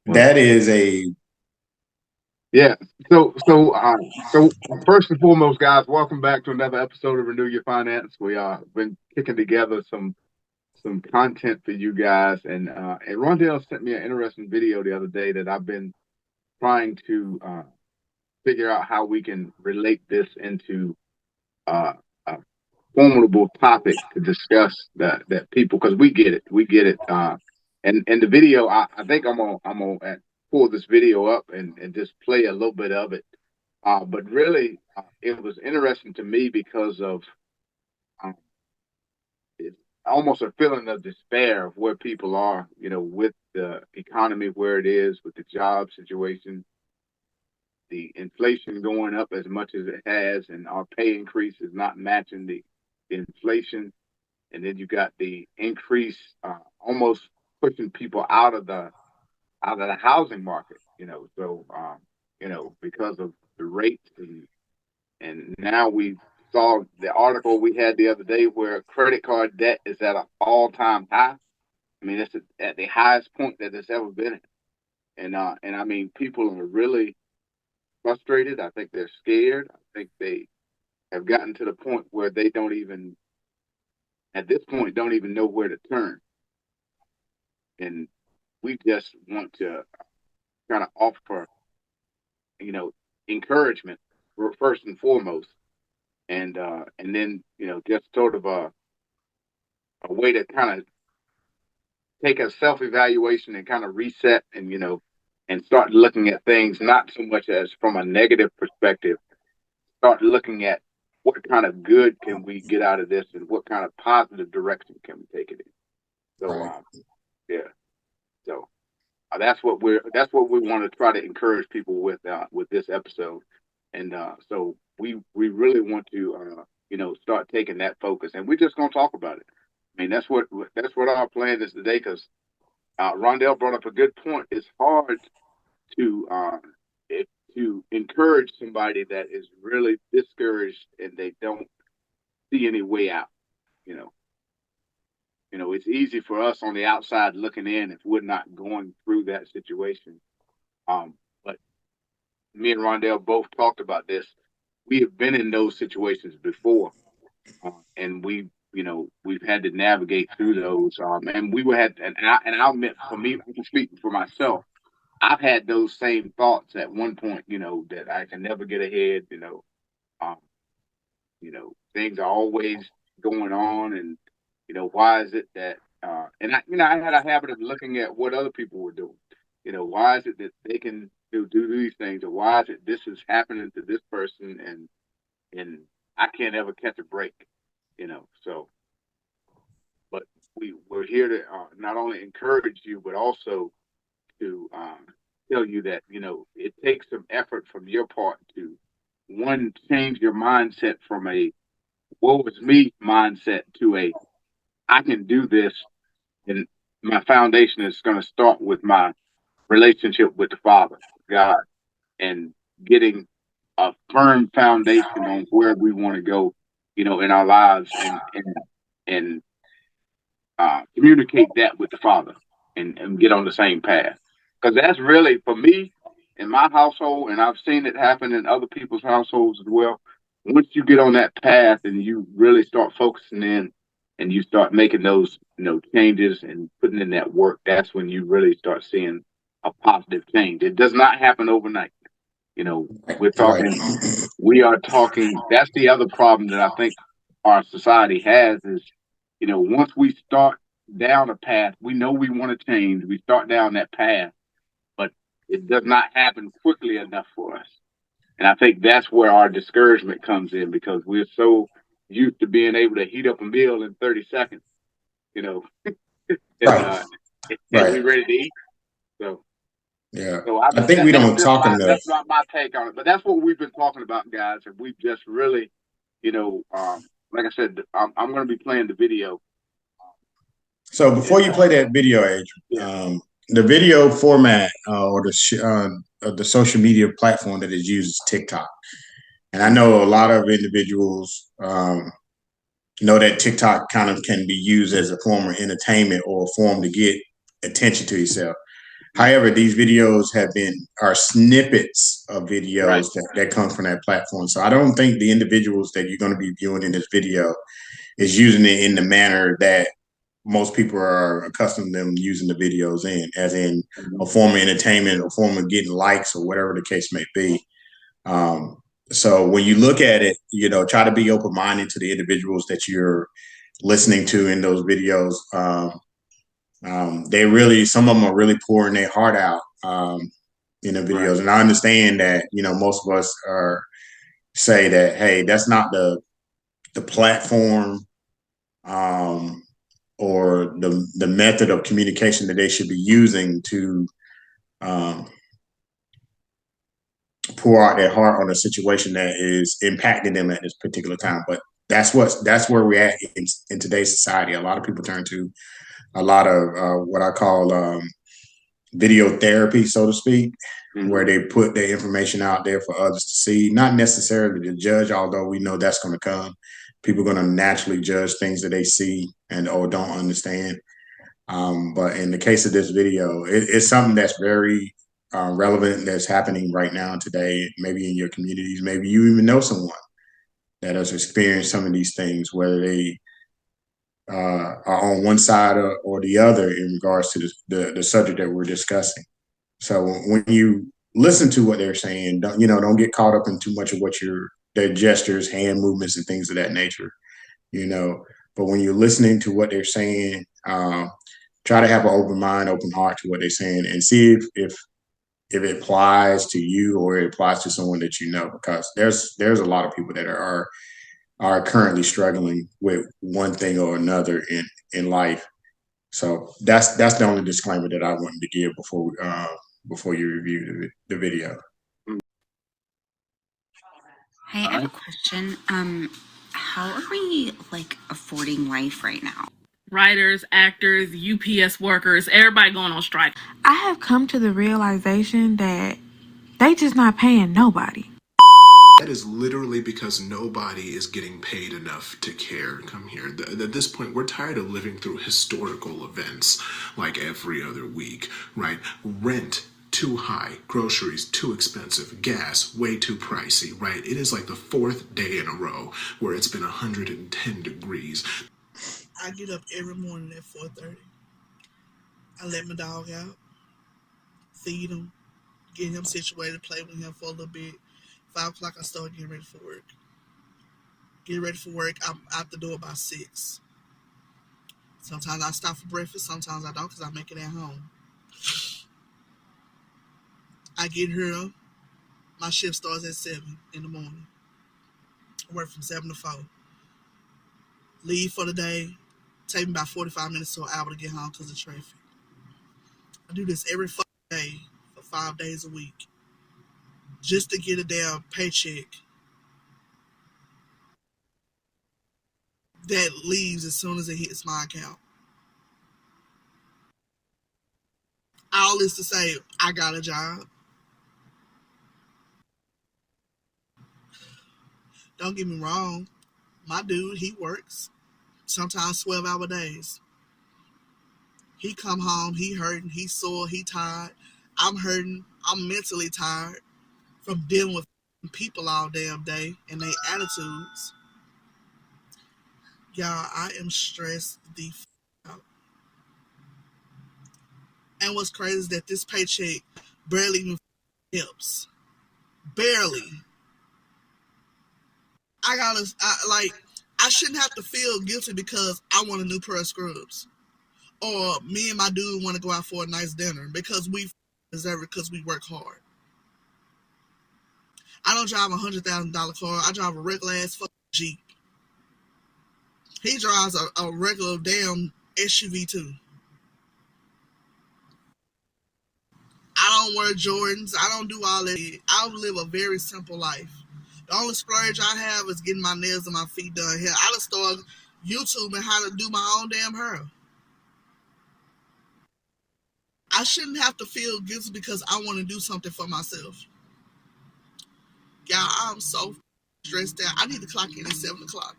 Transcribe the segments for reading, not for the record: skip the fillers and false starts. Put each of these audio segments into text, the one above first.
That is a Yeah. So first and foremost, guys, welcome back to another episode of Renew Your Finance. We been kicking together some content for you guys, and Rondell sent me an interesting video the other day that I've been trying to figure out how we can relate this into uh, a formidable topic to discuss that people, because we get it. And the video, I think I'm gonna pull this video up and just play a little bit of it. But really, it was interesting to me because of um, it's almost a feeling of despair of where people are, with the economy where it is, with the job situation, the inflation going up as much as it has, and our pay increase is not matching the inflation. And then you got the increase, almost pushing people out of the housing market. Because of the rates, and now we saw the article we had the other day where credit card debt is at an all-time high. I mean, it's at the highest point that it's ever been at. And I mean, people are really frustrated. I think they're scared. I think they have gotten to the point where they don't even, at this point, don't even know where to turn. And we just want to kind of offer, you know, encouragement first and foremost, and then just sort of a way to kind of take a self evaluation and kind of reset, and start looking at things not so much as from a negative perspective. Start looking at what kind of good can we get out of this, and what kind of positive direction can we take it in. So right. yeah, so that's what we want to try to encourage people with this episode, and so we really want to start taking that focus, and we're just gonna talk about it. I mean, that's what our plan is today, because Rondell brought up a good point. It's hard to if, to encourage somebody that is really discouraged and they don't see any way out. You know, it's easy for us on the outside looking in if we're not going through that situation. But me and Rondell both talked about this. We have been in those situations before, and we've had to navigate through those. And we were had, and I'll admit, for me, I can speak for myself. I've had those same thoughts at one point, that I can never get ahead. Um, things are always going on, and why is it that? And I had a habit of looking at what other people were doing. Why is it that they can do these things, or why is it this is happening to this person, and I can't ever catch a break. So, but we're here to not only encourage you, but also to tell you that it takes some effort from your part to, one, change your mindset from a "woe is me" mindset to a "I can do this," and my foundation is going to start with my relationship with the Father, God, and getting a firm foundation on where we want to go, in our lives, and communicate that with the Father, and get on the same path. Because that's really, for me, in my household, and I've seen it happen in other people's households as well. Once you get on that path and you really start focusing in, and you start making those changes and putting in that work, that's when you really start seeing a positive change. It does not happen overnight. You know, we're Right. talking, we are talking. That's the other problem that I think our society has is, once we start down a path, we know we want to change. We start down that path, but it does not happen quickly enough for us. And I think that's where our discouragement comes in, because we're so used to being able to heat up a meal in 30 seconds, you know, and Right. uh, and we Right. ready to eat. So, Yeah. so I I mean think we that's don't just talk my enough. that's not my take on it. But that's what we've been talking about, guys. And we've just really, like I said, I'm going to be playing the video, So before and you play that video, Adrian, yeah, the video format or the social media platform that is used is TikTok. And I know a lot of individuals know that TikTok kind of can be used as a form of entertainment or a form to get attention to yourself. However, these videos are snippets of Right. videos that come from that platform. So I don't think the individuals that you're going to be viewing in this video is using it in the manner that most people are accustomed to them using the videos in, as in Mm-hmm. a form of entertainment, a form of getting likes, or whatever the case may be. Um, so when you look at it, try to be open minded to the individuals that you're listening to in those videos. Some of them are really pouring their heart out in the Right. videos, and I understand that most of us are say that, hey, that's not the platform um, or the method of communication that they should be using to um, pour out their heart on a situation that is impacting them at this particular time. But that's where we're at in today's society. A lot of people turn to a lot of what I call video therapy, so to speak, Mm-hmm. where they put their information out there for others to see, not necessarily to judge, although we know that's going to come. People are going to naturally judge things that they see and or don't understand. But in the case of this video, it's something that's very relevant, that's happening right now today, maybe in your communities. Maybe you even know someone that has experienced some of these things, whether they are on one side or the other in regards to the subject that we're discussing. So when you listen to what they're saying, don't get caught up in too much of their gestures, hand movements, and things of that nature. You know, but when you're listening to what they're saying, try to have an open mind, open heart to what they're saying, and see if it applies to you or it applies to someone that you know. Because there's a lot of people that are currently struggling with one thing or another in life. So that's the only disclaimer that I wanted to give before you review the video. Hey, I All have a right. question. How are we like affording life right now? Writers, actors, UPS workers, everybody going on strike. I have come to the realization that they just not paying nobody. That is literally because nobody is getting paid enough to care. Come here. At this point, we're tired of living through historical events like every other week, right? Rent too high, groceries too expensive, gas way too pricey, right? It is like the fourth day in a row where it's been 110 degrees. I get up every morning at 4:30. I let my dog out, feed him, get him situated, play with him for a little bit. 5 o'clock, I start getting ready for work. Get ready for work. I'm out the door by 6. Sometimes I stop for breakfast. Sometimes I don't because I make it at home. I get here. My shift starts at 7 in the morning. I work from 7 to 4. Leave for the day. Take me about 45 minutes to an hour to get home because of traffic. I do this every day for 5 days a week just to get a damn paycheck that leaves as soon as it hits my account. All this to say, I got a job. Don't get me wrong. My dude, he works. Sometimes 12-hour days. He come home, he hurting, he sore, he tired. I'm hurting. I'm mentally tired from dealing with people all damn day and their attitudes. Y'all, I am stressed the out. And what's crazy is that this paycheck barely even helps. Barely. I shouldn't have to feel guilty because I want a new pair of scrubs. Or me and my dude want to go out for a nice dinner because we deserve it because we work hard. I don't drive $100,000 car. I drive a regular ass fucking Jeep. He drives a regular damn SUV too. I don't wear Jordans. I don't do all that. I live a very simple life. The only splurge I have is getting my nails and my feet done here. I just started YouTubing how to do my own damn hair. I shouldn't have to feel guilty because I want to do something for myself. Y'all, I'm so stressed out. I need to clock in at 7 o'clock,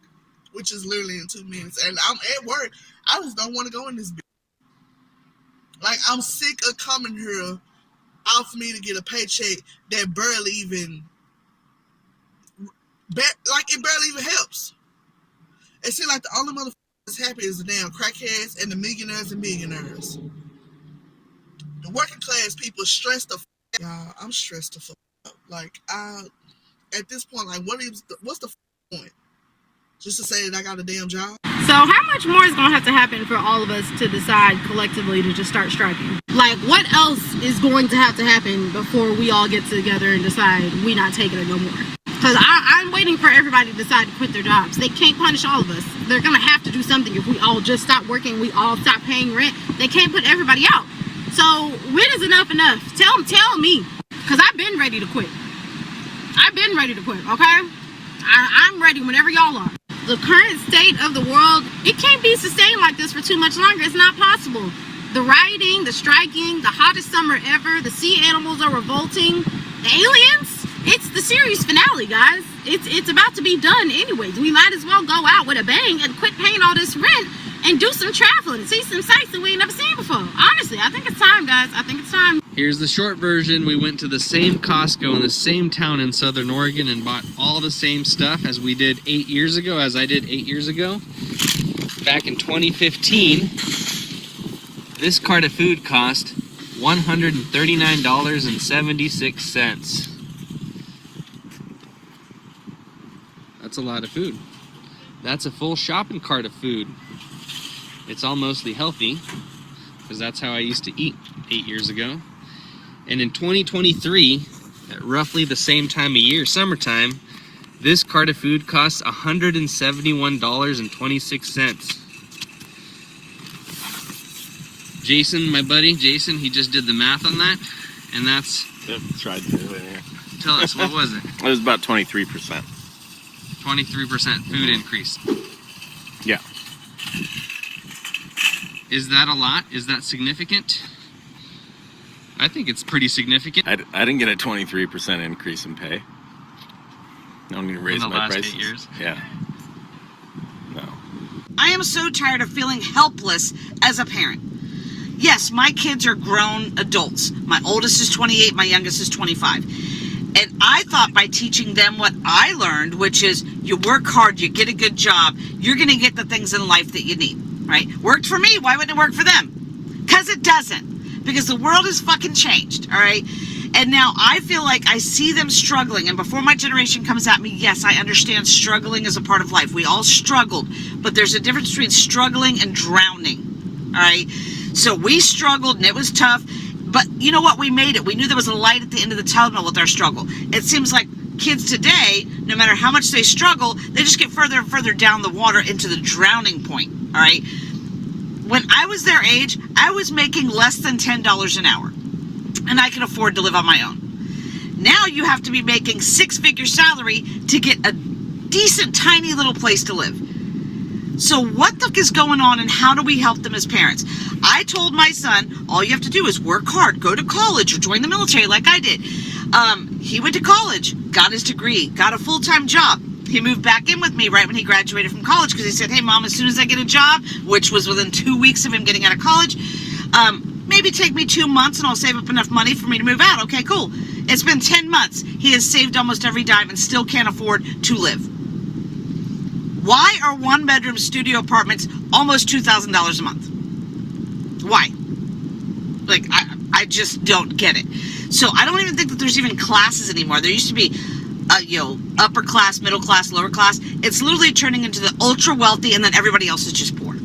which is literally in 2 minutes. And I'm at work. I just don't want to go in this bitch. Like, I'm sick of coming here out for me to get a paycheck that barely even, it barely even helps. It seems like the only motherfuckers that's happy is the damn crackheads and the millionaires and millionaires. The working class people stressed the y'all. I'm stressed the fuck up. Like, at this point, like, what's the point? Just to say that I got a damn job? So how much more is going to have to happen for all of us to decide collectively to just start striking? Like, what else is going to have to happen before we all get together and decide we not taking it no more? Because I'm waiting for everybody to decide to quit their jobs. They can't punish all of us. They're going to have to do something. If we all just stop working, we all stop paying rent, they can't put everybody out. So when is enough enough? Tell me. Because I've been ready to quit. I've been ready to quit, okay? I'm ready whenever y'all are. The current state of the world, it can't be sustained like this for too much longer. It's not possible. The rioting, the striking, the hottest summer ever, the sea animals are revolting, the aliens, it's the series finale, guys. It's about to be done anyways. We might as well go out with a bang and quit paying all this rent and do some traveling, see some sights that we ain't never seen before. Honestly, I think it's time, guys. I think it's time. Here's the short version. We went to the same Costco in the same town in Southern Oregon and bought all the same stuff as we did 8 years ago, as I did 8 years ago. Back in 2015, this cart of food cost $139.76. That's a lot of food. That's a full shopping cart of food. It's all mostly healthy, because that's how I used to eat 8 years ago. And in 2023, at roughly the same time of year, summertime, this cart of food costs $171.26. Jason, my buddy, Jason, he just did the math on that, and that's... Yep, tried to do it here. Tell us, what was it? It was about 23%. 23% food increase. Yeah. Is that a lot? Is that significant? I think it's pretty significant. I didn't get a 23% increase in pay. I don't need to raise my prices. In the last 8 years? Yeah. No. I am so tired of feeling helpless as a parent. Yes, my kids are grown adults. My oldest is 28, my youngest is 25. And I thought by teaching them what I learned, which is you work hard, you get a good job, you're going to get the things in life that you need, right? Worked for me, why wouldn't it work for them? Because it doesn't. Because the world has fucking changed, all right? And now I feel like I see them struggling. And before my generation comes at me, yes, I understand struggling is a part of life. We all struggled. But there's a difference between struggling and drowning, all right? So we struggled and it was tough. But you know what? We made it. We knew there was a light at the end of the tunnel with our struggle. It seems like kids today, no matter how much they struggle, they just get further and further down the water into the drowning point, all right? When I was their age, I was making less than $10 an hour. And I can afford to live on my own. Now you have to be making six-figure salary to get a decent, tiny little place to live. So what the fuck is going on and how do we help them as parents? I told my son, all you have to do is work hard, go to college or join the military like I did. He went to college, got his degree, got a full-time job. He moved back in with me right when he graduated from college because he said, hey, Mom, as soon as I get a job, which was within 2 weeks of him getting out of college, maybe take me 2 months and I'll save up enough money for me to move out. Okay, cool. It's been 10 months. He has saved almost every dime and still can't afford to live. Why are one-bedroom studio apartments almost $2,000 a month? Why? Like, I just don't get it. So I don't even think that there's even classes anymore. There used to be, upper class, middle class, lower class. It's literally turning into the ultra wealthy and then everybody else is just poor.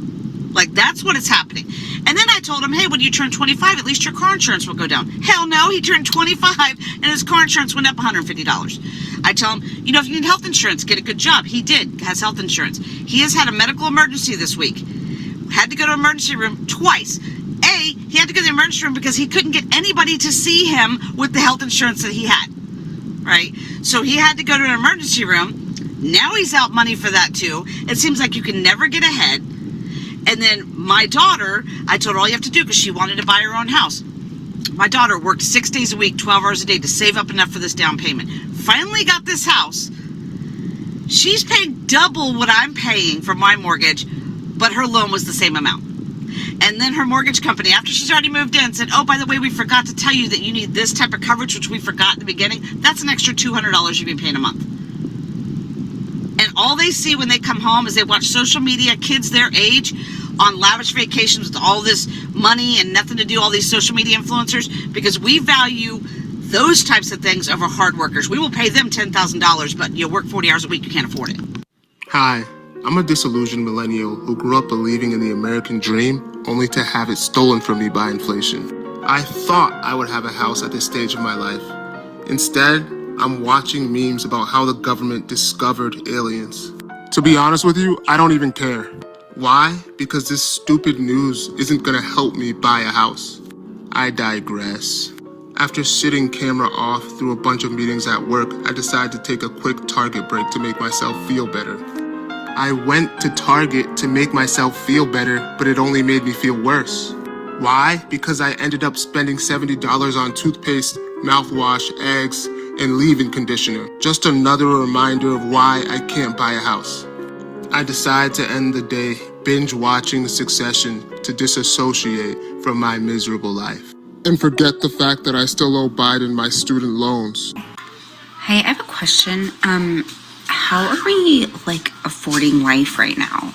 Like, that's what is happening. And then I told him, hey, when you turn 25, at least your car insurance will go down. Hell no, he turned 25 and his car insurance went up $150. I tell him, if you need health insurance, get a good job. He has health insurance. He has had a medical emergency this week. Had to go to emergency room twice. He had to go to the emergency room because he couldn't get anybody to see him with the health insurance that he had. Right? So he had to go to an emergency room. Now he's out money for that too. It seems like you can never get ahead. And then my daughter, I told her all you have to do because she wanted to buy her own house. My daughter worked 6 days a week, 12 hours a day to save up enough for this down payment. Finally got this house. She's paid double what I'm paying for my mortgage, but her loan was the same amount. And then her mortgage company, after she's already moved in, said, oh, by the way, we forgot to tell you that you need this type of coverage, which we forgot at the beginning. That's an extra $200 you've been paying a month. And all they see when they come home is they watch social media, kids their age on lavish vacations with all this money and nothing to do, all these social media influencers, because we value those types of things over hard workers. We will pay them $10,000, but you work 40 hours a week, you can't afford it. Hi, I'm a disillusioned millennial who grew up believing in the American dream only to have it stolen from me by inflation. I thought I would have a house at this stage of my life. Instead, I'm watching memes about how the government discovered aliens. To be honest with you, I don't even care. Why? Because this stupid news isn't gonna help me buy a house. I digress. After sitting camera off through a bunch of meetings at work, I decided to take a quick Target break to make myself feel better. I went to Target to make myself feel better, but it only made me feel worse. Why? Because I ended up spending $70 on toothpaste, mouthwash, eggs, and leave-in conditioner. Just another reminder of why I can't buy a house. I decide to end the day binge watching Succession to disassociate from my miserable life. And forget the fact that I still owe Biden my student loans. Hey, I have a question. How are we affording life right now?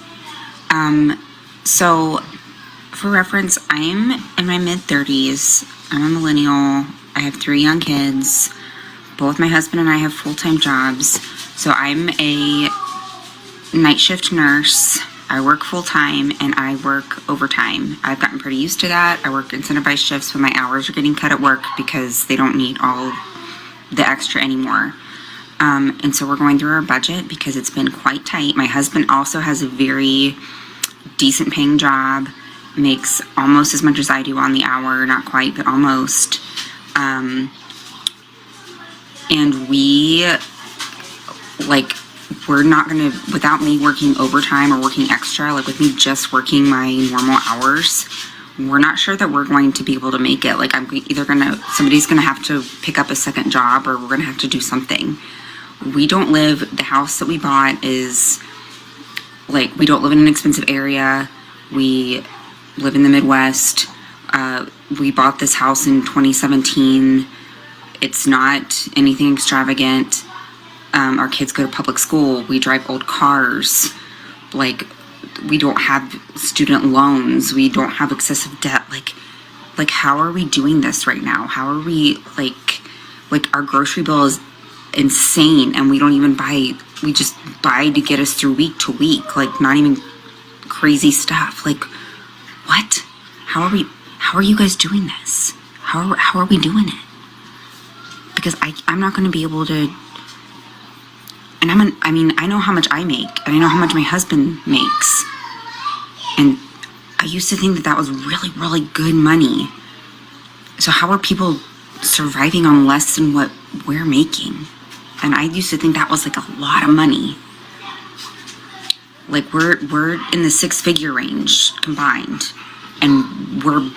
So for reference, I'm in my mid-30s. I'm a millennial. I have 3 young kids. Both my husband and I have full-time jobs. So I'm a night shift nurse. I work full-time and I work overtime. I've gotten pretty used to that. I work incentivized shifts when my hours are getting cut at work because they don't need all the extra anymore. And so we're going through our budget because it's been quite tight. My husband also has a very decent paying job, makes almost as much as I do on the hour, not quite, but almost. And we're not gonna, without me working overtime or working extra, with me just working my normal hours, we're not sure that we're going to be able to make it. Somebody's gonna have to pick up a second job or we're gonna have to do something. We don't live, the house that we bought is, we don't live in an expensive area. We live in the Midwest. We bought this house in 2017. It's not anything extravagant. Our kids go to public school. We drive old cars. We don't have student loans. We don't have excessive debt. How are we doing this right now? How are we, our grocery bill is insane and we don't even buy, we just buy to get us through week to week. Not even crazy stuff. What? How are you guys doing this? How are we doing it? Because I'm not going to be able to. And I know how much I make, and I know how much my husband makes. And I used to think that was really, really good money. So how are people surviving on less than what we're making? And I used to think that was a lot of money. We're in the 6-figure range combined. And we're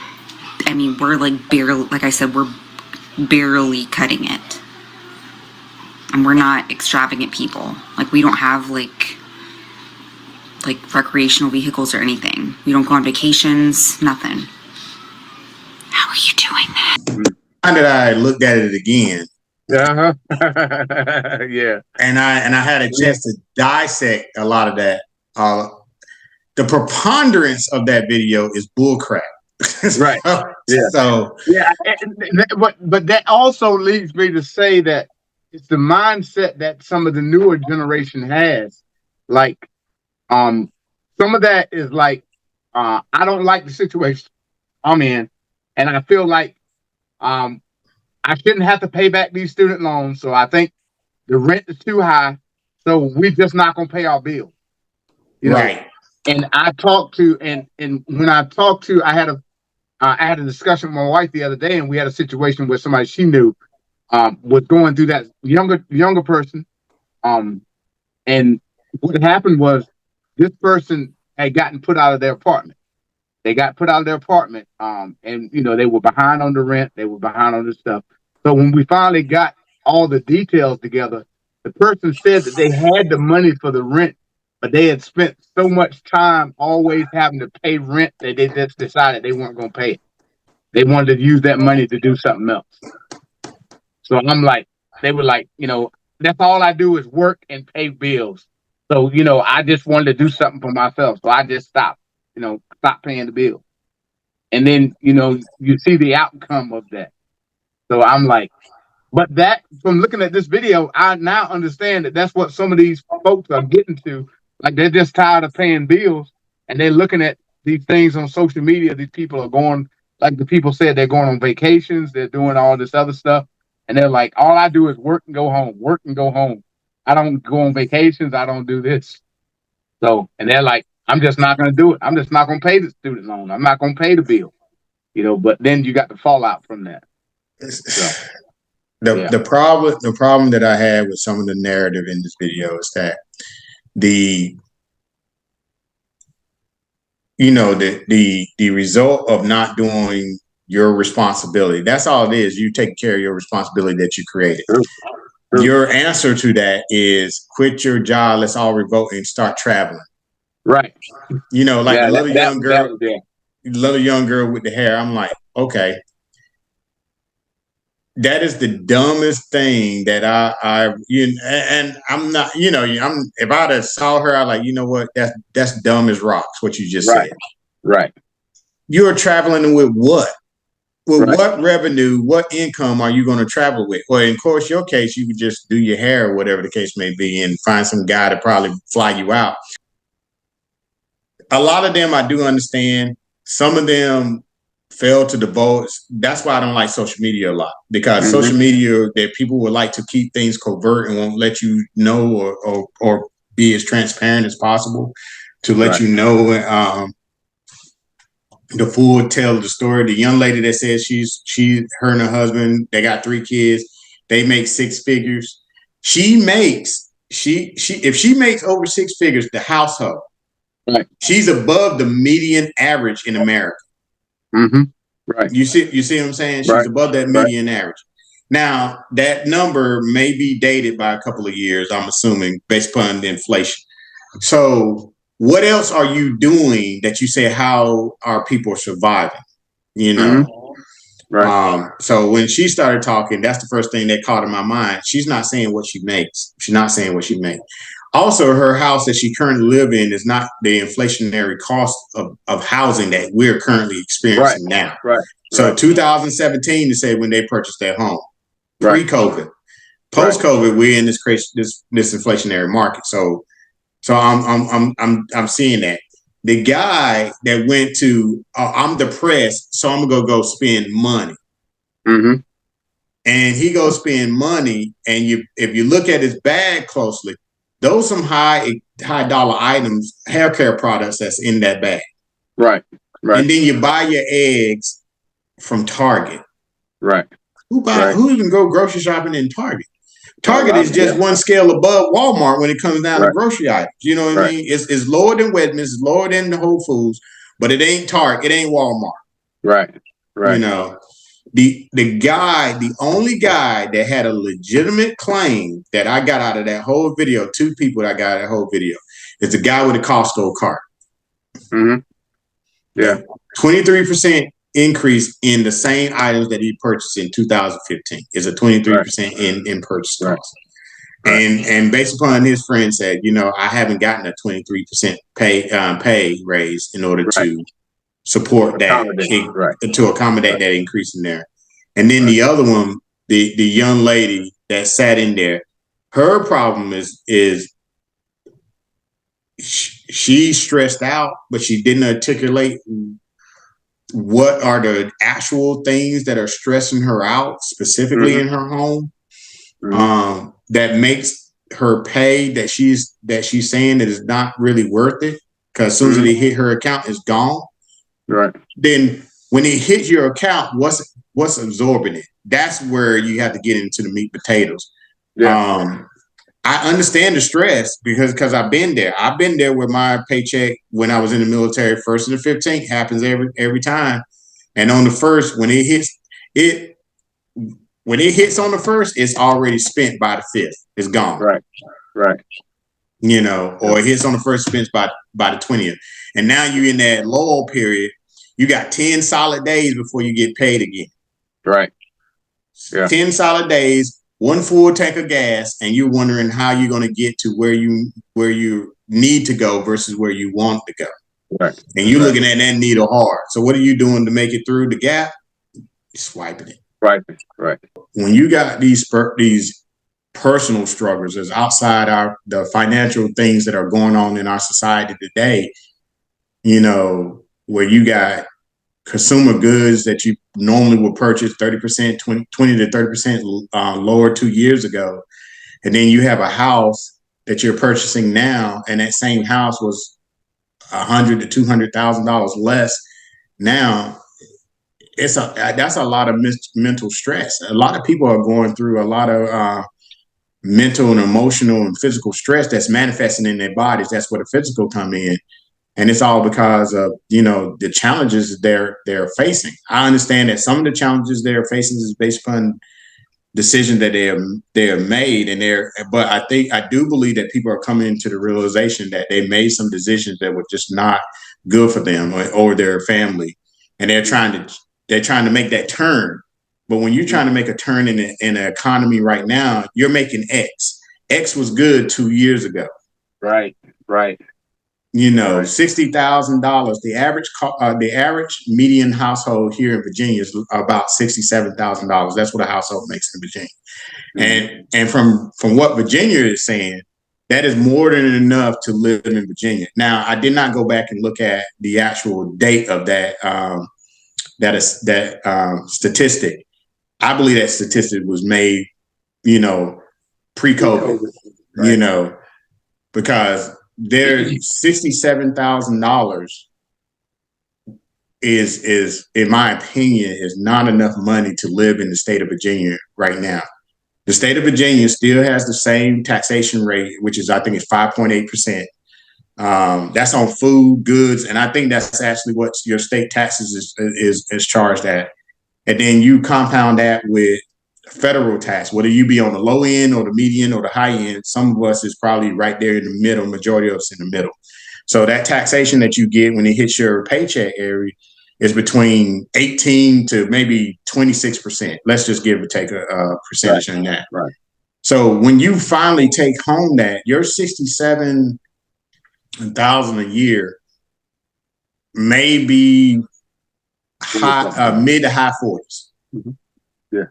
barely, like I said, we're barely cutting it. And we're not extravagant people. We don't have recreational vehicles or anything. We don't go on vacations, nothing. How are you doing that? How did I looked at it again? Yeah. And I had a chance to dissect a lot of that. The preponderance of that video is bullcrap. Right. So but that also leads me to say that it's the mindset that some of the newer generation has. Some of that is I don't like the situation I'm in, and I feel I shouldn't have to pay back these student loans. So I think the rent is too high. So we're just not gonna pay our bills. Right. And I talked to, and when I talked to, I had a discussion with my wife the other day, and we had a situation where somebody she knew was going through that, younger person. And what happened was this person had gotten put out of their apartment. They got put out of their apartment. And they were behind on the rent. They were behind on the stuff. So when we finally got all the details together, the person said that they had the money for the rent, but they had spent so much time always having to pay rent that they just decided they weren't going to pay it. They wanted to use that money to do something else. So I'm like, they were like, that's all I do is work and pay bills. So, I just wanted to do something for myself. So I just stopped, stop paying the bill. And then, you see the outcome of that. So I'm like, but that, from looking at this video, I now understand that that's what some of these folks are getting to. Like, they're just tired of paying bills, and they're looking at these things on social media. These people are going, like the people said, they're going on vacations, they're doing all this other stuff, and they're like, all I do is work and go home, work and go home. I don't go on vacations, I don't do this. So, and they're like, I'm just not going to do it. I'm just not going to pay the student loan. I'm not going to pay the bill, but then you got the fallout from that. So, the problem that I had with some of the narrative in this video is that the result of not doing your responsibility, that's all it is. You take care of your responsibility that you created. True. Your answer to that is quit your job, let's all revolt and start traveling. Right. The little young girl with the hair. I'm like, okay. That is the dumbest thing that and I'm not, if I'd have saw her, I'm like, you know what, that's dumb as rocks, what you just said. Right. You're traveling with what? What revenue, what income are you going to travel with? Well, in course, your case, you could just do your hair or whatever the case may be and find some guy to probably fly you out. A lot of them I do understand. Some of them fail to devote. That's why I don't like social media a lot, because social media, that people would like to keep things covert and won't let you know or be as transparent as possible to let you know the full tale of the story. The young lady that says her and her husband, they got 3 kids, they make 6 figures. If she makes over 6 figures, the household, she's above the median average in America. Right. You see what I'm saying? She's above that median average. Now, that number may be dated by a couple of years, I'm assuming, based upon the inflation. So what else are you doing that you say, how are people surviving? So when she started talking, that's the first thing that caught in my mind. She's not saying what she makes. She's not saying what she makes. Also, her house that she currently live in is not the inflationary cost of housing that we're currently experiencing now. So 2017 to say when they purchased their home, pre-COVID, post-COVID, we're in this inflationary market. So I'm seeing that. The guy that went to, I'm depressed, so I'm gonna go spend money. And he goes spend money, and if you look at his bag closely, those some high dollar items, hair care products that's in that bag. Right. And then you buy your eggs from Target. Right. Who even go grocery shopping in Target? Target is just one scale above Walmart when it comes down to grocery items. You know what I mean? It's lower than Wegmans, it's lower than the Whole Foods, but it ain't Target, it ain't Walmart. Right. The only guy that had a legitimate claim that I got out of that whole video, 2 people that I got out of that whole video, is the guy with the Costco cart. 23% increase in the same items that he purchased in 2015 is a 23% in purchase cost. And based upon his friend said, I haven't gotten a 23% pay raise in order to support that, to accommodate that increase in there. And then the other one, the young lady that sat in there, her problem is she's stressed out, but she didn't articulate what are the actual things that are stressing her out specifically in her home, that makes her pay that she's saying that is not really worth it, because as soon as it hit her account, it's gone. Then when it hits your account, what's absorbing it? That's where you have to get into the meat potatoes. I understand the stress because I've been there. I've been there with my paycheck when I was in the military. 1st and the 15th happens every time. And on the 1st, when it hits on the 1st, it's already spent by the 5th. It's gone. or it hits on the first expense by the 20th. And now you're in that lull period. You got 10 solid days before you get paid again. Right. Yeah. 10 solid days, one full tank of gas, and you're wondering how you're going to get to where you need to go versus where you want to go. Right. And you're looking at that needle hard. So what are you doing to make it through the gap? You're swiping it. Right. When you got these personal struggles as outside the financial things that are going on in our society today, where you got consumer goods that you normally would purchase 30%, 20 to 30% lower 2 years ago. And then you have a house that you're purchasing now, and that same house was $100,000 to $200,000 less. Now, that's a lot of mental stress. A lot of people are going through a lot of mental and emotional and physical stress that's manifesting in their bodies. That's where the physical come in. And it's all because of, the challenges they're facing. I understand that some of the challenges they're facing is based upon decisions that they're made, but I do believe that people are coming into the realization that they made some decisions that were just not good for them or their family, and they're trying to make that turn. But when you're trying to make a turn in the economy right now, you're making X. X was good 2 years ago. Right. $60,000. The average median household here in Virginia is about $67,000. That's what a household makes in Virginia. Mm-hmm. And from what Virginia is saying, that is more than enough to live in Virginia. Now, I did not go back and look at the actual date of that statistic. I believe that statistic was made, pre-COVID, right. Because there's $67,000 is, in my opinion, is not enough money to live in the state of Virginia right now. The state of Virginia still has the same taxation rate, which is, I think, it's 5.8%. That's on food, goods, and I think that's actually what your state taxes is charged at. And then you compound that with federal tax, whether you be on the low end or the median or the high end. Some of us is probably right there in the middle, majority of us in the middle. So that taxation that you get when it hits your paycheck area is between 18 to maybe 26%. Let's just give or take a percentage on that. Right. So when you finally take home that, your $67,000 a year may be mid to high 40s. Mm-hmm. Yeah.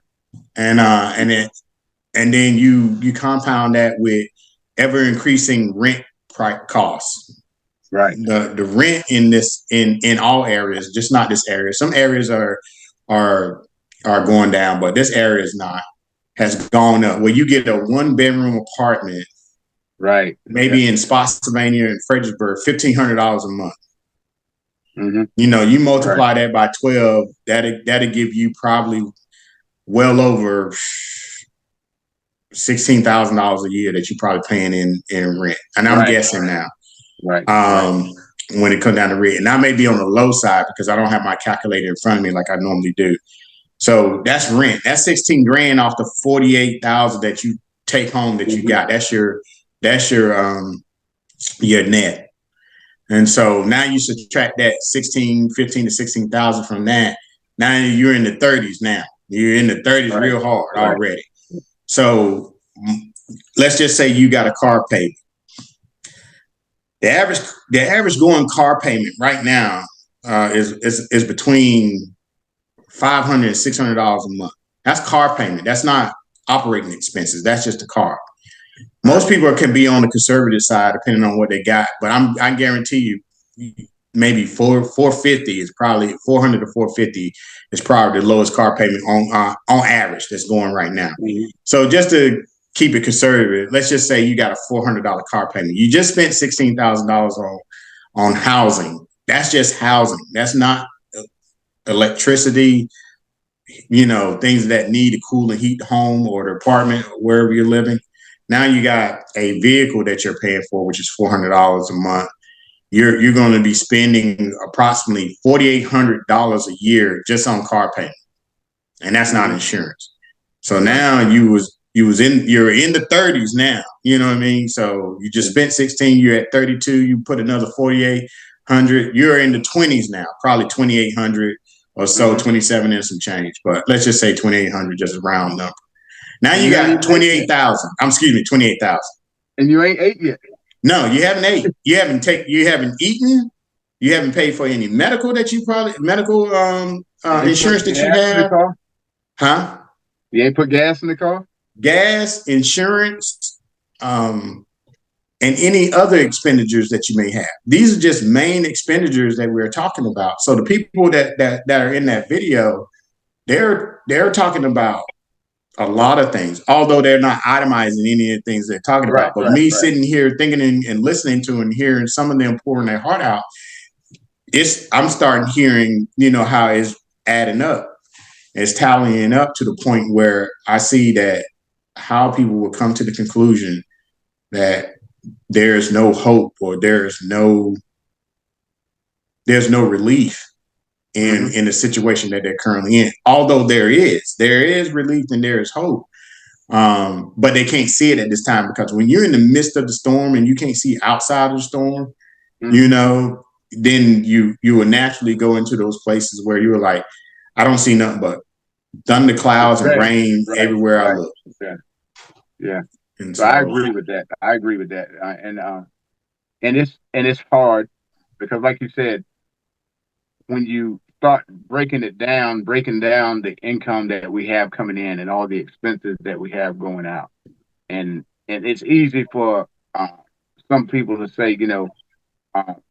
And then you compound that with ever increasing rent costs. Right. The rent in all areas, just not this area. Some areas are going down, but this area is not. Has gone up. Where you get a 1-bedroom apartment, right? Maybe in Spotsylvania and Fredericksburg, $1,500 a month. Mm-hmm. You multiply that by 12, that'll give you probably well over $16,000 a year that you're probably paying in rent. And I'm guessing now. Right. When it comes down to rent. And I may be on the low side because I don't have my calculator in front of me like I normally do. So that's rent. That's $16,000 off the $48,000 that you take home that you got. That's your net. And so now you subtract that 15 to 16,000 from that. Now you're in the 30s now. You're in the 30s real hard already. So let's just say you got a car payment. The average going car payment right now is between $500 and $600 a month. That's car payment. That's not operating expenses. That's just the car. Most people can be on the conservative side depending on what they got, but I guarantee you, maybe $450 is probably $400 to $450 is probably the lowest car payment on average that's going right now. Mm-hmm. So just to keep it conservative, let's just say you got a $400 car payment. You just spent $16,000 on housing. That's just housing. That's not electricity, things that need to cool and heat the home or the apartment or wherever you're living. Now you got a vehicle that you're paying for, which is $400 a month. You're going to be spending approximately $4,800 a year just on car payment, and that's not insurance. So now you was you're in the 30s now. You know what I mean? So you just spent 16, you're at 32, you put another 4,800, you're in the 20s now, probably 2,800 or so, 27 and some change. But let's just say 2,800, just a round number. Now you got 28,000. Excuse me, 28,000. And you ain't ate yet. No, you haven't ate. You haven't eaten. You haven't paid for any medical insurance that you have. Huh? You ain't put gas in the car? Gas, insurance, and any other expenditures that you may have. These are just main expenditures that we're talking about. So the people that are in that video, they're talking about a lot of things, although they're not itemizing any of the things they're talking about. But me sitting here thinking and listening to and hearing some of them pouring their heart out, I'm starting hearing, how it's adding up. It's tallying up to the point where I see that how people will come to the conclusion that there's no hope or there's no relief in the situation that they're currently in. Although there is relief and there is hope. But they can't see it at this time, because when you're in the midst of the storm and you can't see outside of the storm, then you will naturally go into those places where you're like, I don't see nothing but thunder clouds and rain everywhere I look. Yeah. And so I agree with that. And it's hard because, like you said, when you start breaking down the income that we have coming in and all the expenses that we have going out, and it's easy for some people to say,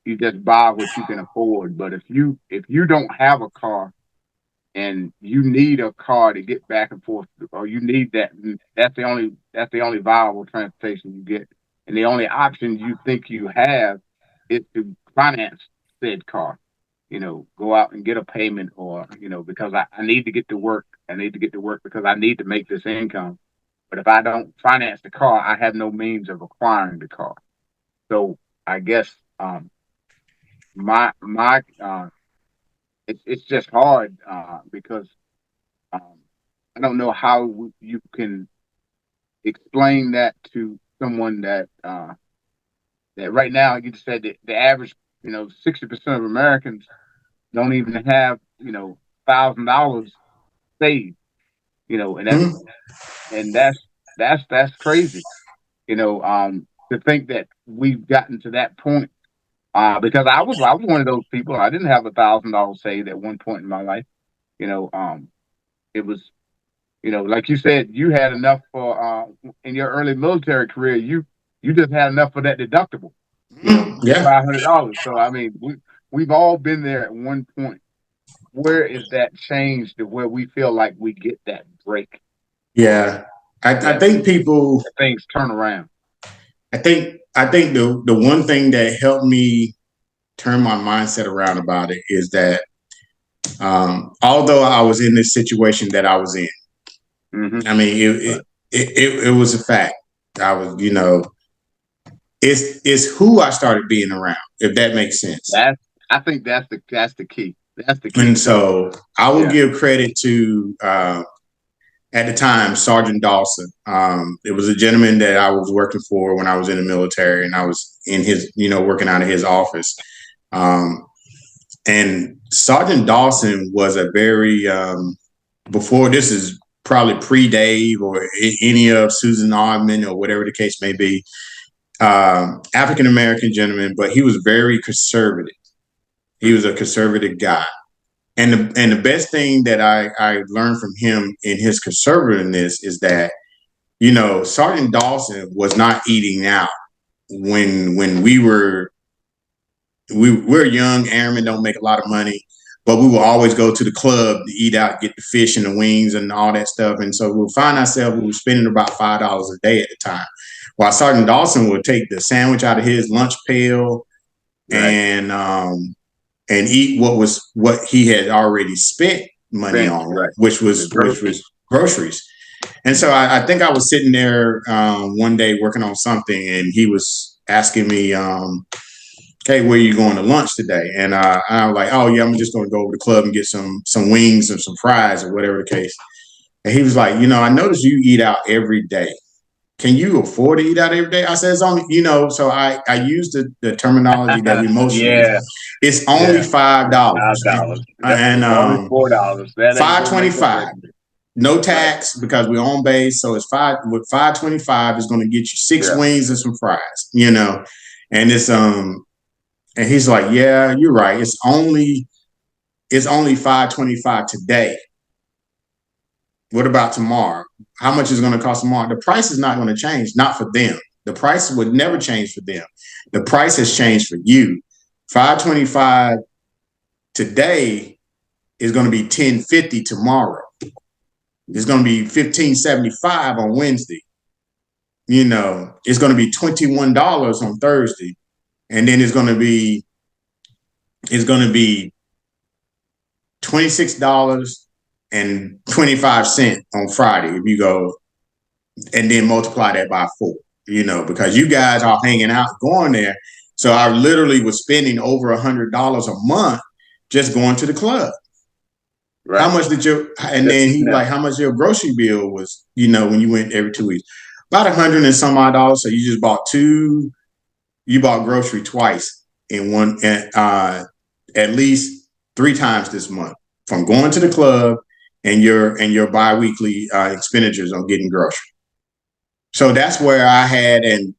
you just buy what you can afford. But if you don't have a car and you need a car to get back and forth, or you need that's the only viable transportation you get, and the only option you think you have is to finance said car. Go out and get a payment, or because I need to get to work. I need to get to work because I need to make this income. But if I don't finance the car, I have no means of acquiring the car. So I guess it's just hard because I don't know how you can explain that to someone that right now, you said that the average 60% of Americans don't even have $1,000 saved, and that's crazy, to think that we've gotten to that point. Because I was one of those people. I didn't have $1,000 saved at one point in my life. It was, like you said, you had enough for in your early military career. You just had enough for that deductible. $500. So I mean, we've all been there at one point. Where is that change to where we feel like we get that break? Yeah, I think things turn around. I think the one thing that helped me turn my mindset around about it is that although I was in this situation that I was in, I mean, it was a fact. I was, it's who I started being around, if that makes sense. I think that's the key. That's the key. And so I will give credit to at the time, Sergeant Dawson. It was a gentleman that I was working for when I was in the military, and I was in his, working out of his office. And Sergeant Dawson was a very, before, this is probably pre-Dave or any of Susan Oddman or whatever the case may be, African-American gentleman, but he was very conservative. He was a conservative guy. And the best thing that I learned from him in his conservativeness is that, Sergeant Dawson was not eating out when we're young airmen, don't make a lot of money, but we will always go to the club to eat out, get the fish and the wings and all that stuff. And so we'll find ourselves, we were spending about $5 a day at the time, while Sergeant Dawson would take the sandwich out of his lunch pail and eat what he had already spent money on, which was groceries. And so I think I was sitting there one day working on something, and he was asking me, "Hey, where are you going to lunch today?" And I was like, "Oh yeah, I'm just going to go over to the club and get some wings and some fries or whatever the case." And he was like, I noticed you eat out every day. Can you afford to eat out every day? I said, it's only, so I used the terminology that we most use. Yeah, It's only $5. $5. And It's only $4. That ain't gonna make a 5.25. difference. No tax because we're on base. So it's 5.25 is going to get you 6 wings and some fries, And it's and he's like, yeah, you're right. It's only $5.25 today. What about tomorrow? How much is going to cost tomorrow? The price is not going to change, not for them. The price would never change for them. The price has changed for you. $5.25 today is going to be $10.50 tomorrow. It's going to be $15.75 on Wednesday. It's going to be $21 on Thursday, and then it's going to be $26.25 on Friday if you go, and then multiply that by 4. Because you guys are hanging out, going there. So I literally was spending over $100 a month just going to the club. Right. How much did and then he like, how much your grocery bill was, when you went every 2 weeks? About $100 and some odd dollars. So you just bought grocery twice in one, at least 3 times this month from going to the club and your biweekly expenditures on getting grocery. So that's where I had, and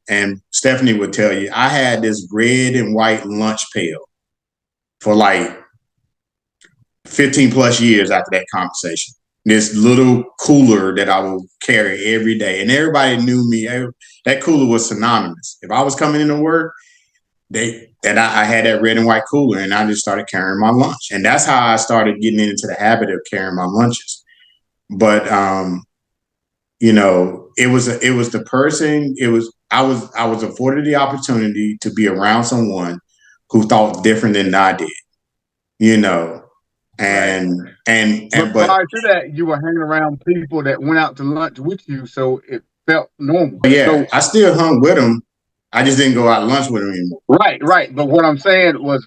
Stephanie would tell you, I had this red and white lunch pail for like 15 plus years after that conversation. This little cooler that I will carry every day. And everybody knew me. That cooler was synonymous. If I was coming into work, I had that red and white cooler, and I just started carrying my lunch. And that's how I started getting into the habit of carrying my lunches. But it was the person, I was afforded the opportunity to be around someone who thought different than I did, but prior to that, you were hanging around people that went out to lunch with you, so it felt normal. Yeah, so, I still hung with them. I just didn't go out to lunch with them anymore. Right. But what I'm saying was,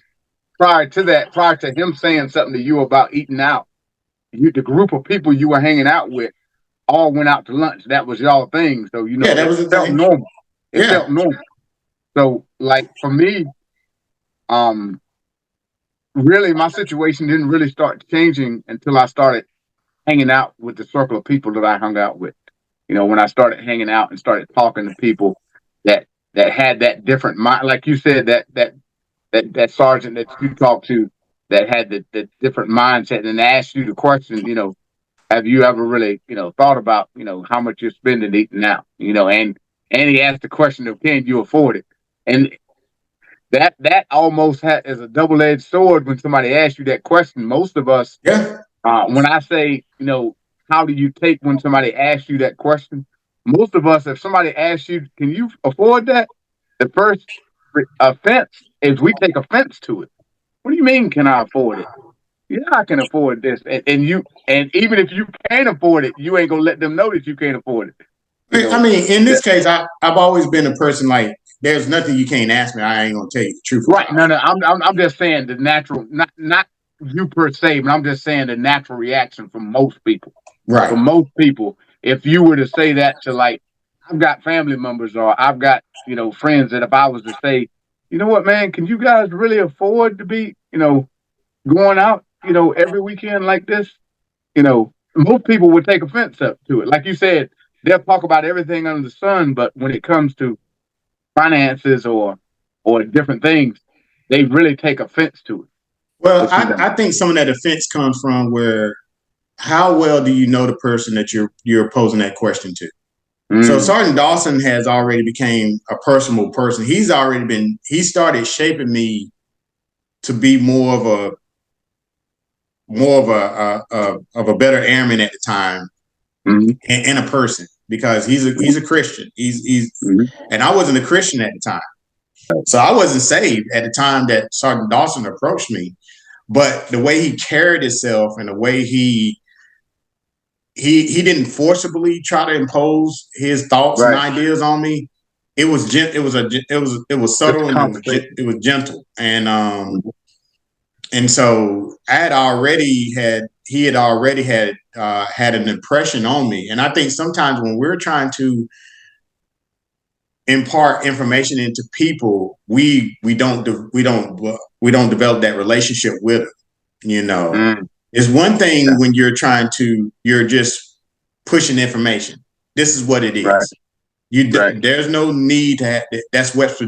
prior to him saying something to you about eating out, the group of people you were hanging out with all went out to lunch. That was y'all thing. So that was it felt normal. It felt normal. So, like for me, really, my situation didn't really start changing until I started hanging out with the circle of people that I hung out with. When I started hanging out and started talking to people that had that different mind, like you said, that sergeant that you talked to that had the different mindset and asked you the question, have you ever really, thought about, how much you're spending eating out, and he asked the question of, can you afford it? And that almost is a double-edged sword when somebody asks you that question. Most of us, when I say, how do you take when somebody asks you that question? Most of us, if somebody asks you, can you afford that? The first offense is we take offense to it. What do you mean, can I afford it? Yeah, I can afford this. And even if you can't afford it, you ain't going to let them know that you can't afford it. I mean, in this case, I've always been a person like, there's nothing you can't ask me. I ain't gonna tell you the truth. Right? No. I'm just saying the natural, not you per se, but I'm just saying the natural reaction from most people. Right. For most people, if you were to say that to, like, I've got family members or I've got friends that if I was to say, you know what, man, can you guys really afford to be going out every weekend like this? Most people would take offense up to it. Like you said, they'll talk about everything under the sun, but when it comes to finances or different things, they really take offense to it. Well, I think some of that offense comes from how well do you know the person that you're posing that question to? So Sergeant Dawson has already became a personable person. He started shaping me to be more of a better airman at the time, and a person, because he's a Christian. And I wasn't a Christian at the time, so I wasn't saved at the time that Sergeant Dawson approached me. But the way he carried himself and the way he didn't forcibly try to impose his thoughts and ideas on me. It was subtle, and it was gentle, and so I had already he had already had an impression on me. And I think sometimes when we're trying to impart information into people, we don't develop that relationship with them. You know, it's one thing when you're just pushing information. This is what it is. There's no need to have, that's Webster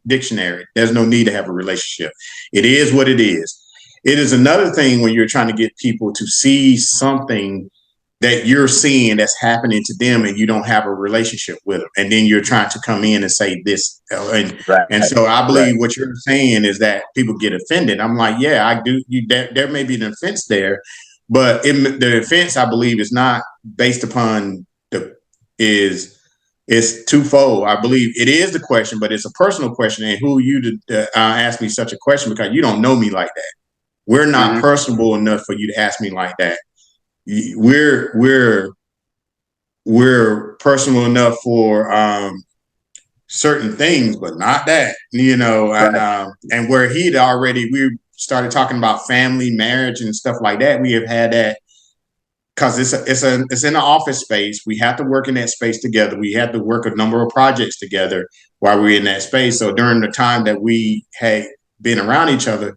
Dictionary. There's no need to have a relationship. It is what it is. It is another thing when you're trying to get people to see something that you're seeing that's happening to them and you don't have a relationship with them. And then you're trying to come in and say this. And so I believe what you're saying is that people get offended. I'm like, yeah, I do. There may be an offense there, but the offense, I believe, is not based upon it's twofold. I believe it is the question, but it's a personal question. And who you to ask me such a question, because you don't know me like that. We're not personable enough for you to ask me like that. We're personal enough for certain things, but not that, you know. And where we started talking about family, marriage, and stuff like that. We have had that because it's in an office space. We have to work in that space together. We have to work a number of projects together while we're in that space. So during the time that we had been around each other,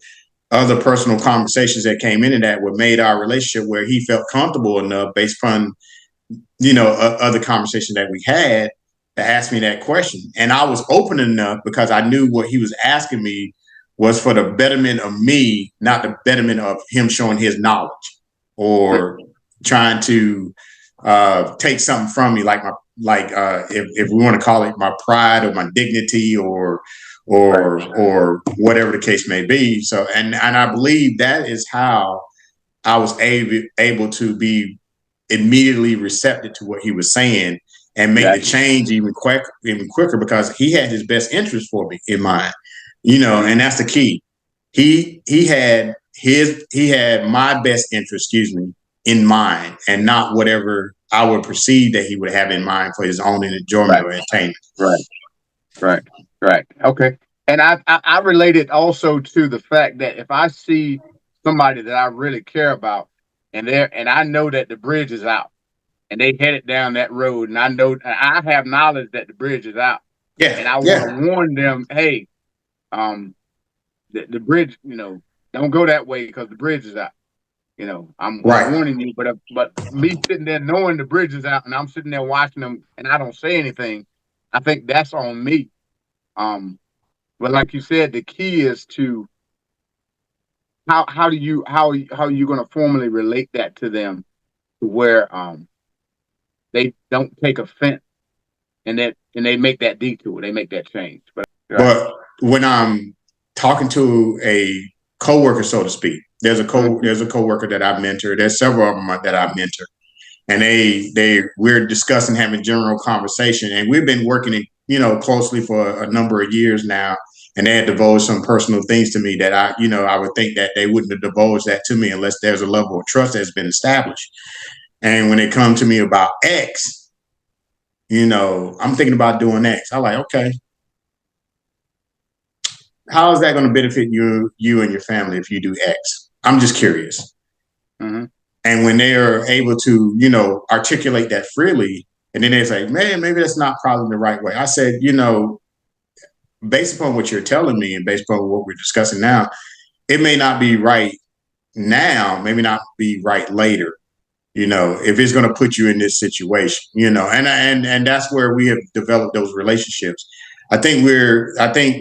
other personal conversations that came into that would made our relationship where he felt comfortable enough based upon, you know, other conversations that we had to ask me that question. And I was open enough because I knew what he was asking me was for the betterment of me, not the betterment of him showing his knowledge or trying to take something from me, if we want to call it my pride or my dignity or whatever the case may be. So, and I believe that is how I was able to be immediately receptive to what he was saying and make the change even quicker because he had his best interest for me in mind, you know, and that's the key. He had my best interest, in mind, and not whatever I would perceive that he would have in mind for his own enjoyment or entertainment. Right. Okay. And I relate it also to the fact that if I see somebody that I really care about and I know that the bridge is out and they headed down that road and I have knowledge that the bridge is out. Yeah. And I want to warn them, hey, the bridge, you know, don't go that way because the bridge is out. You know, I'm warning you, but me sitting there knowing the bridge is out and I'm sitting there watching them and I don't say anything, I think that's on me. But like you said, the key is to how are you going to formally relate that to them to where they don't take offense and they make that detour, they make that change. But when I'm talking to a coworker, so to speak, there's a coworker that I mentor. There's several of them that I mentor, and we're discussing, having general conversation, and we've been working, you know, closely for a number of years now. And they had divulged some personal things to me that I would think that they wouldn't have divulged that to me unless there's a level of trust that's been established. And when they come to me about X, you know, I'm thinking about doing X. I'm like, okay, how is that going to benefit you and your family if you do X? I'm just curious. And when they are able to, you know, articulate that freely, and then they say, man, maybe that's not probably the right way. I said, you know, based upon what you're telling me and based upon what we're discussing now, it may not be right now, maybe not be right later, you know, if it's going to put you in this situation, you know, and that's where we have developed those relationships. I think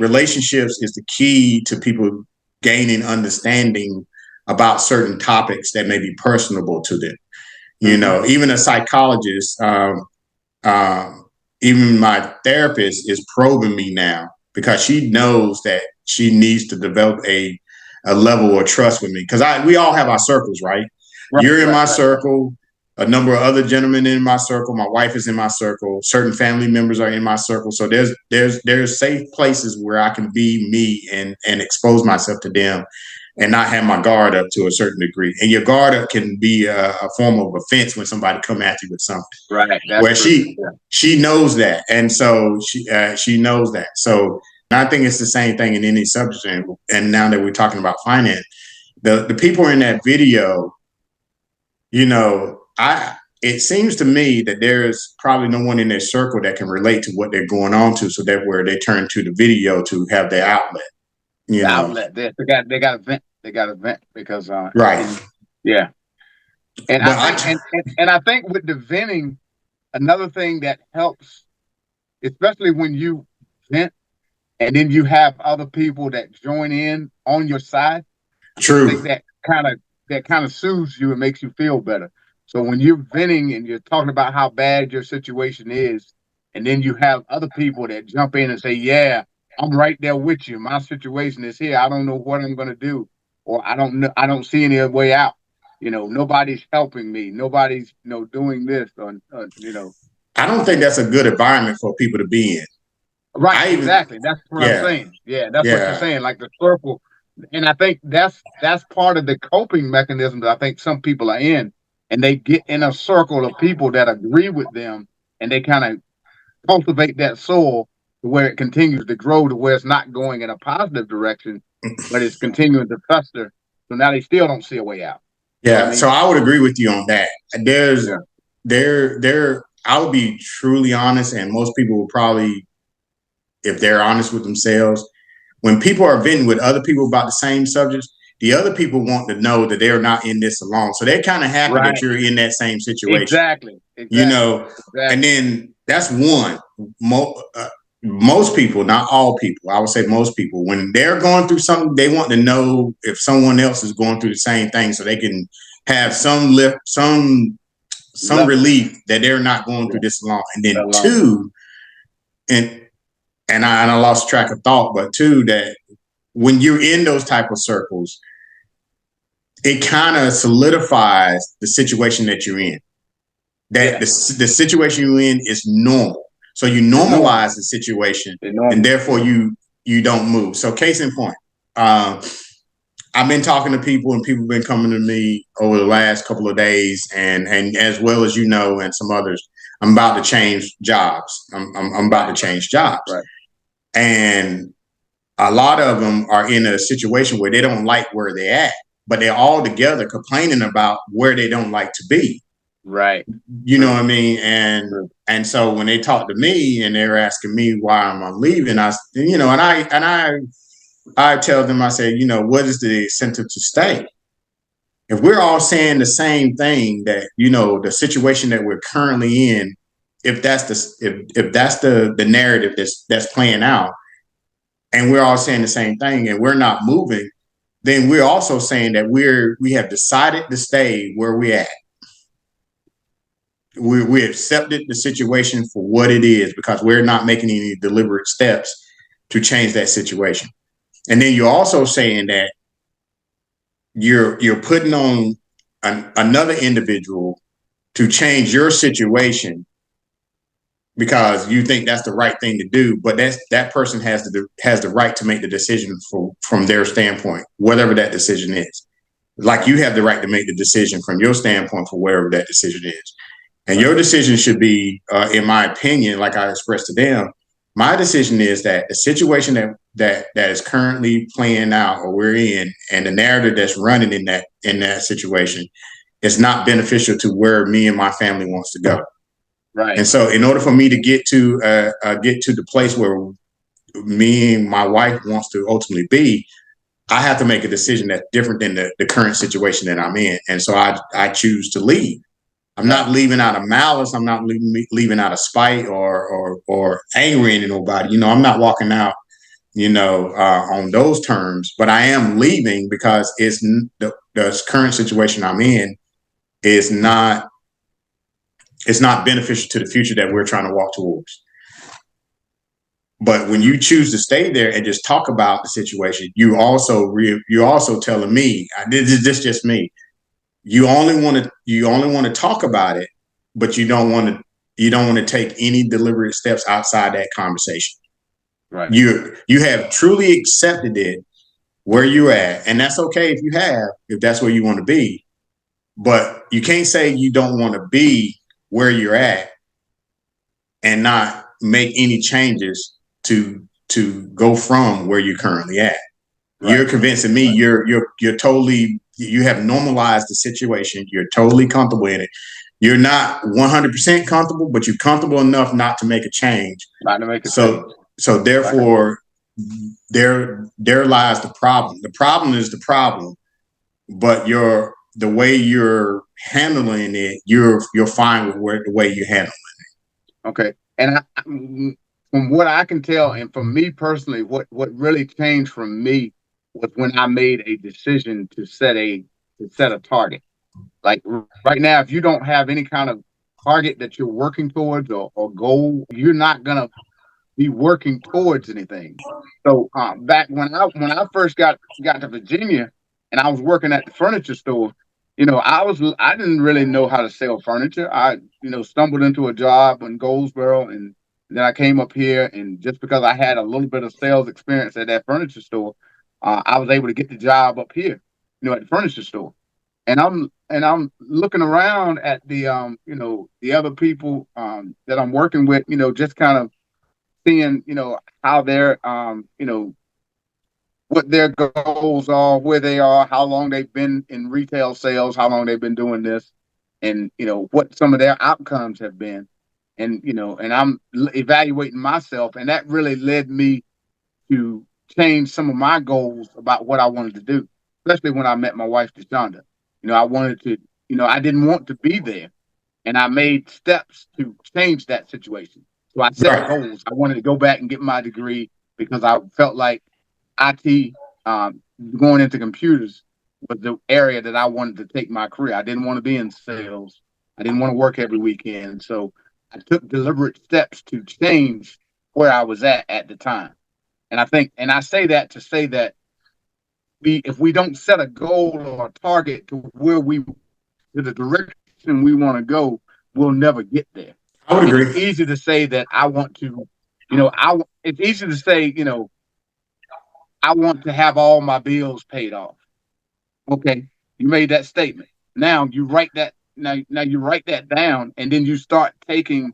relationships is the key to people gaining understanding about certain topics that may be personable to them. You know, even a psychologist, even my therapist is probing me now because she knows that she needs to develop a level of trust with me. Because we all have our circles, right? You're in my circle. A number of other gentlemen in my circle. My wife is in my circle. Certain family members are in my circle. So there's safe places where I can be me and expose myself to them and not have my guard up to a certain degree. And your guard up can be a form of offense when somebody come at you with something. Right. Where she knows that. And so she knows that. So I think it's the same thing in any subject. And now that we're talking about finance, the people in that video, it seems to me that there's probably no one in their circle that can relate to what they're going on to, so that where they turn to the video to have their outlet. The outlet. They got to vent. They got to vent because right. Yeah. And But I think and I think with the venting, another thing that helps, especially when you vent and then you have other people that join in on your side. True. I think that kind of soothes you and makes you feel better. So when you're venting and you're talking about how bad your situation is, and then you have other people that jump in and say, "Yeah, I'm right there with you. My situation is here. I don't know what I'm going to do, or I don't know. I don't see any way out. Nobody's helping me. Nobody's doing this, or I don't think that's a good environment for people to be in. Right, exactly. That's what I'm saying. Yeah, that's what you're saying. Like the circle, and I think that's part of the coping mechanism that I think some people are in, and they get in a circle of people that agree with them, and they kind of cultivate that soil to where it continues to grow, to where it's not going in a positive direction, but it's continuing to fester. So now they still don't see a way out. Yeah, so I would agree with you on that. I would be truly honest, and most people will probably, if they're honest with themselves, when people are venting with other people about the same subjects, the other people want to know that they're not in this alone. So they're kind of happy that you're in that same situation. Exactly. And then that's one. Most people, not all people, I would say most people, when they're going through something, they want to know if someone else is going through the same thing so they can have some relief that they're not going through this alone. And then two, and I lost track of thought, but two, that when you're in those type of circles, it kind of solidifies the situation that you're in. That the situation you're in is normal. So you normalize the situation, and therefore you don't move. So case in point, I've been talking to people, and people have been coming to me over the last couple of days, and as well as and some others, I'm about to change jobs. I'm about to change jobs. Right. And a lot of them are in a situation where they don't like where they're at, but they're all together complaining about where they don't like to be. Right. You know what I mean? And so when they talk to me and they're asking me why I'm leaving, I tell them, I say, what is the incentive to stay? If we're all saying the same thing, that, the situation that we're currently in, if that's the narrative that's playing out, and we're all saying the same thing and we're not moving, then we're also saying that we have decided to stay where we're at. We accepted the situation for what it is because we're not making any deliberate steps to change that situation. And then you're also saying that you're putting on another individual to change your situation because you think that's the right thing to do, but that person has the right to make the decision from their standpoint, whatever that decision is. Like you have the right to make the decision from your standpoint for whatever that decision is. And your decision should be, in my opinion, like I expressed to them, my decision is that the situation that is currently playing out or we're in, and the narrative that's running in that situation is not beneficial to where me and my family wants to go. Right. And so in order for me to get to the place where me and my wife wants to ultimately be, I have to make a decision that's different than the current situation that I'm in. And so I choose to leave. I'm not leaving out of malice. I'm not leaving out of spite or angry at nobody. I'm not walking out, on those terms. But I am leaving because it's the current situation I'm in is not beneficial to the future that we're trying to walk towards. But when you choose to stay there and just talk about the situation, you're also telling me, this is just me. You only want to talk about it, but you don't want to take any deliberate steps outside that conversation. Right. You have truly accepted it where you're at, and that's okay if that's where you want to be. But you can't say you don't want to be where you're at and not make any changes to go from where you're currently at. Right. You're convincing me you're totally you have normalized the situation. You're totally comfortable in it. You're not 100% comfortable, but you're comfortable enough not to make a change. Not to make a So, change. so therefore, there lies the problem. The problem is the problem, but the way you're handling it, you're fine with the way you handle it. Okay. And from what I can tell, and for me personally, what really changed from me was when I made a decision to set a target. Like right now, if you don't have any kind of target that you're working towards or goal, you're not gonna be working towards anything. So back when I first got to Virginia and I was working at the furniture store, I didn't really know how to sell furniture. I stumbled into a job in Goldsboro, and then I came up here, and just because I had a little bit of sales experience at that furniture store, I was able to get the job up here, at the furniture store. And I'm looking around at the the other people that I'm working with, just kind of seeing, how they're, what their goals are, where they are, how long they've been in retail sales, how long they've been doing this, and, what some of their outcomes have been. And, and I'm evaluating myself. And that really led me to change some of my goals about what I wanted to do, especially when I met my wife, DeShonda. I wanted to, I didn't want to be there. And I made steps to change that situation. So I set goals. I wanted to go back and get my degree because I felt like IT, going into computers, was the area that I wanted to take my career. I didn't want to be in sales. I didn't want to work every weekend. So I took deliberate steps to change where I was at the time. And I say that to say that if we don't set a goal or a target to the direction we want to go, we'll never get there. I would agree. It's easy to say that I want to, it's easy to say, I want to have all my bills paid off. Okay, you made that statement. Now you write that. Now you write that down, and then you start taking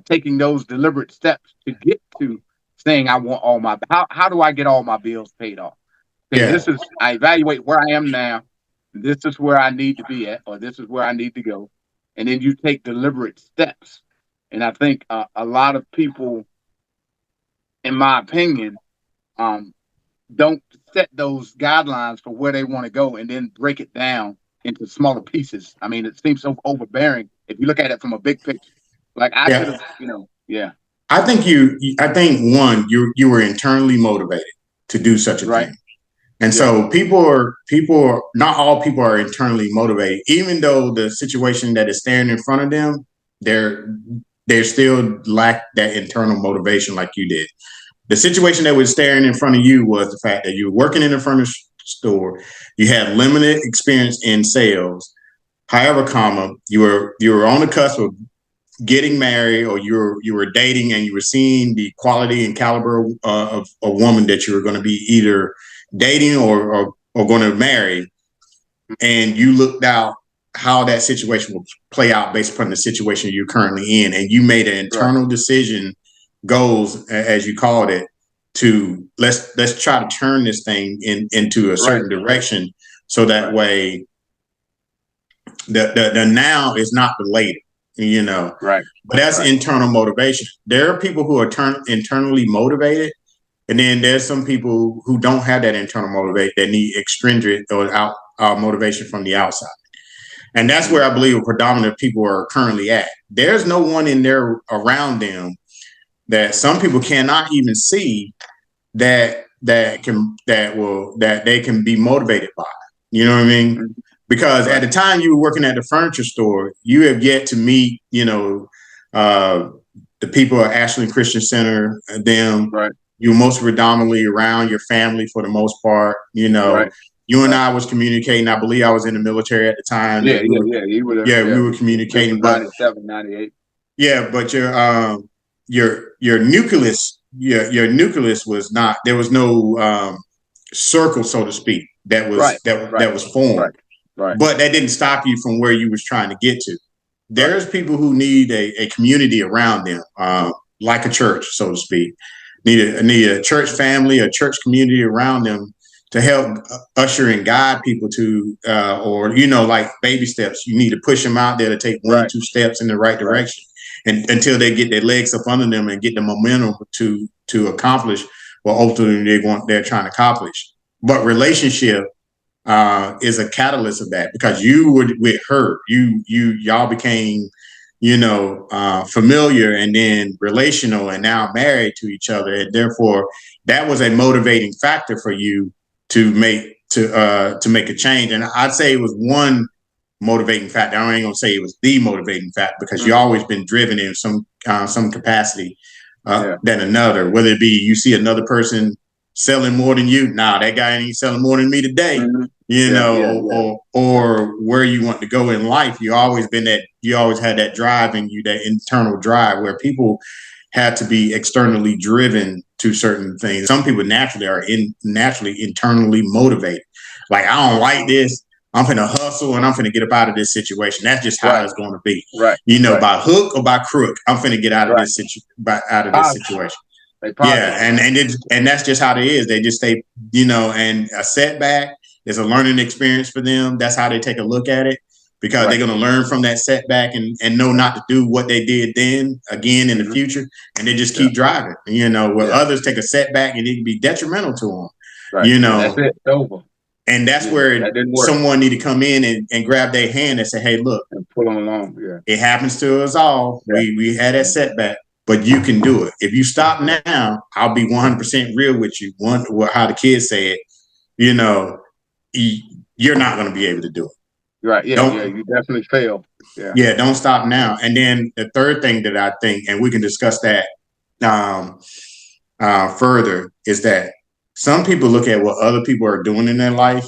taking those deliberate steps to get to saying I want all my. How do I get all my bills paid off? Okay, I evaluate where I am now. This is where I need to be at, or this is where I need to go, and then you take deliberate steps. And I think a lot of people, in my opinion, don't set those guidelines for where they want to go and then break it down into smaller pieces. I mean, it seems so overbearing if you look at it from a big picture. Like I should have, yeah. I think you were internally motivated to do such a thing. And so not all people are internally motivated, even though the situation that is staring in front of them, they're still lack that internal motivation like you did. The situation that was staring in front of you was the fact that you were working in a furniture store, you had limited experience in sales. However, you were on the cusp of getting married, or you were dating, and you were seeing the quality and caliber of a woman that you were going to be either dating or going to marry, and you looked out how that situation will play out based upon the situation you're currently in, and you made an internal decision, goals as you called it, to let's try to turn this thing into a certain direction, so that way the now is not the later. But that's internal motivation. There are people who are internally motivated, and then there's some people who don't have that internal motivation that need extrinsic or motivation from the outside. And that's where I believe predominant people are currently at. There's no one in there around them that some people cannot even see that they can be motivated by. You know what I mean? Because at the time you were working at the furniture store, you have yet to meet, the people at Ashland Christian Center, them. You were most predominantly around your family for the most part. You and I was communicating. I believe I was in the military at the time. Yeah. We were communicating. 97, 98. Yeah, but your nucleus, your nucleus was not. There was no circle, so to speak, that was formed. But that didn't stop you from where you was trying to get to. There's people who need a community around them, like a church, so to speak. Need a church family, a church community around them to help usher and guide people to, or, you know, like baby steps. You need to push them out there to take one or two steps in the right direction, and until they get their legs up under them and get the momentum to accomplish what ultimately they're trying to accomplish. But relationship is a catalyst of that, because you were with her, y'all became, you know, familiar, and then relational, and now married to each other, and therefore that was a motivating factor for you to make a change. And I'd say it was one motivating factor. I ain't gonna say it was the motivating factor, because you always been driven in some capacity than another. Whether it be you see another person selling more than you, nah, that guy ain't selling more than me today. You know, or where you want to go in life. You always had that drive in you, that internal drive, where people had to be externally driven to certain things. Some people naturally are naturally internally motivated. Like, I don't like this, I'm finna hustle and I'm finna get up out of this situation. That's just how it's going to be. You know, by hook or by crook, I'm finna get out of this situation. Yeah, and that's just how it is. They just stay, you know, and a setback is a learning experience for them. That's how they take a look at it, because they're going to learn from that setback and know not to do what they did then again in the future, and they just keep driving. You know, where others take a setback and it can be detrimental to them. You know, that's it. It's over. And that's where someone need to come in and grab their hand and say, "Hey, look, and pull them along. Yeah, it happens to us all. We had that setback, but you can do it. If you stop now, I'll be 100% real with you. How the kids say it, you know, you're not going to be able to do it. Right? Yeah, you definitely fail. Yeah, don't stop now." And then the third thing that I think, and we can discuss that further, is that some people look at what other people are doing in their life,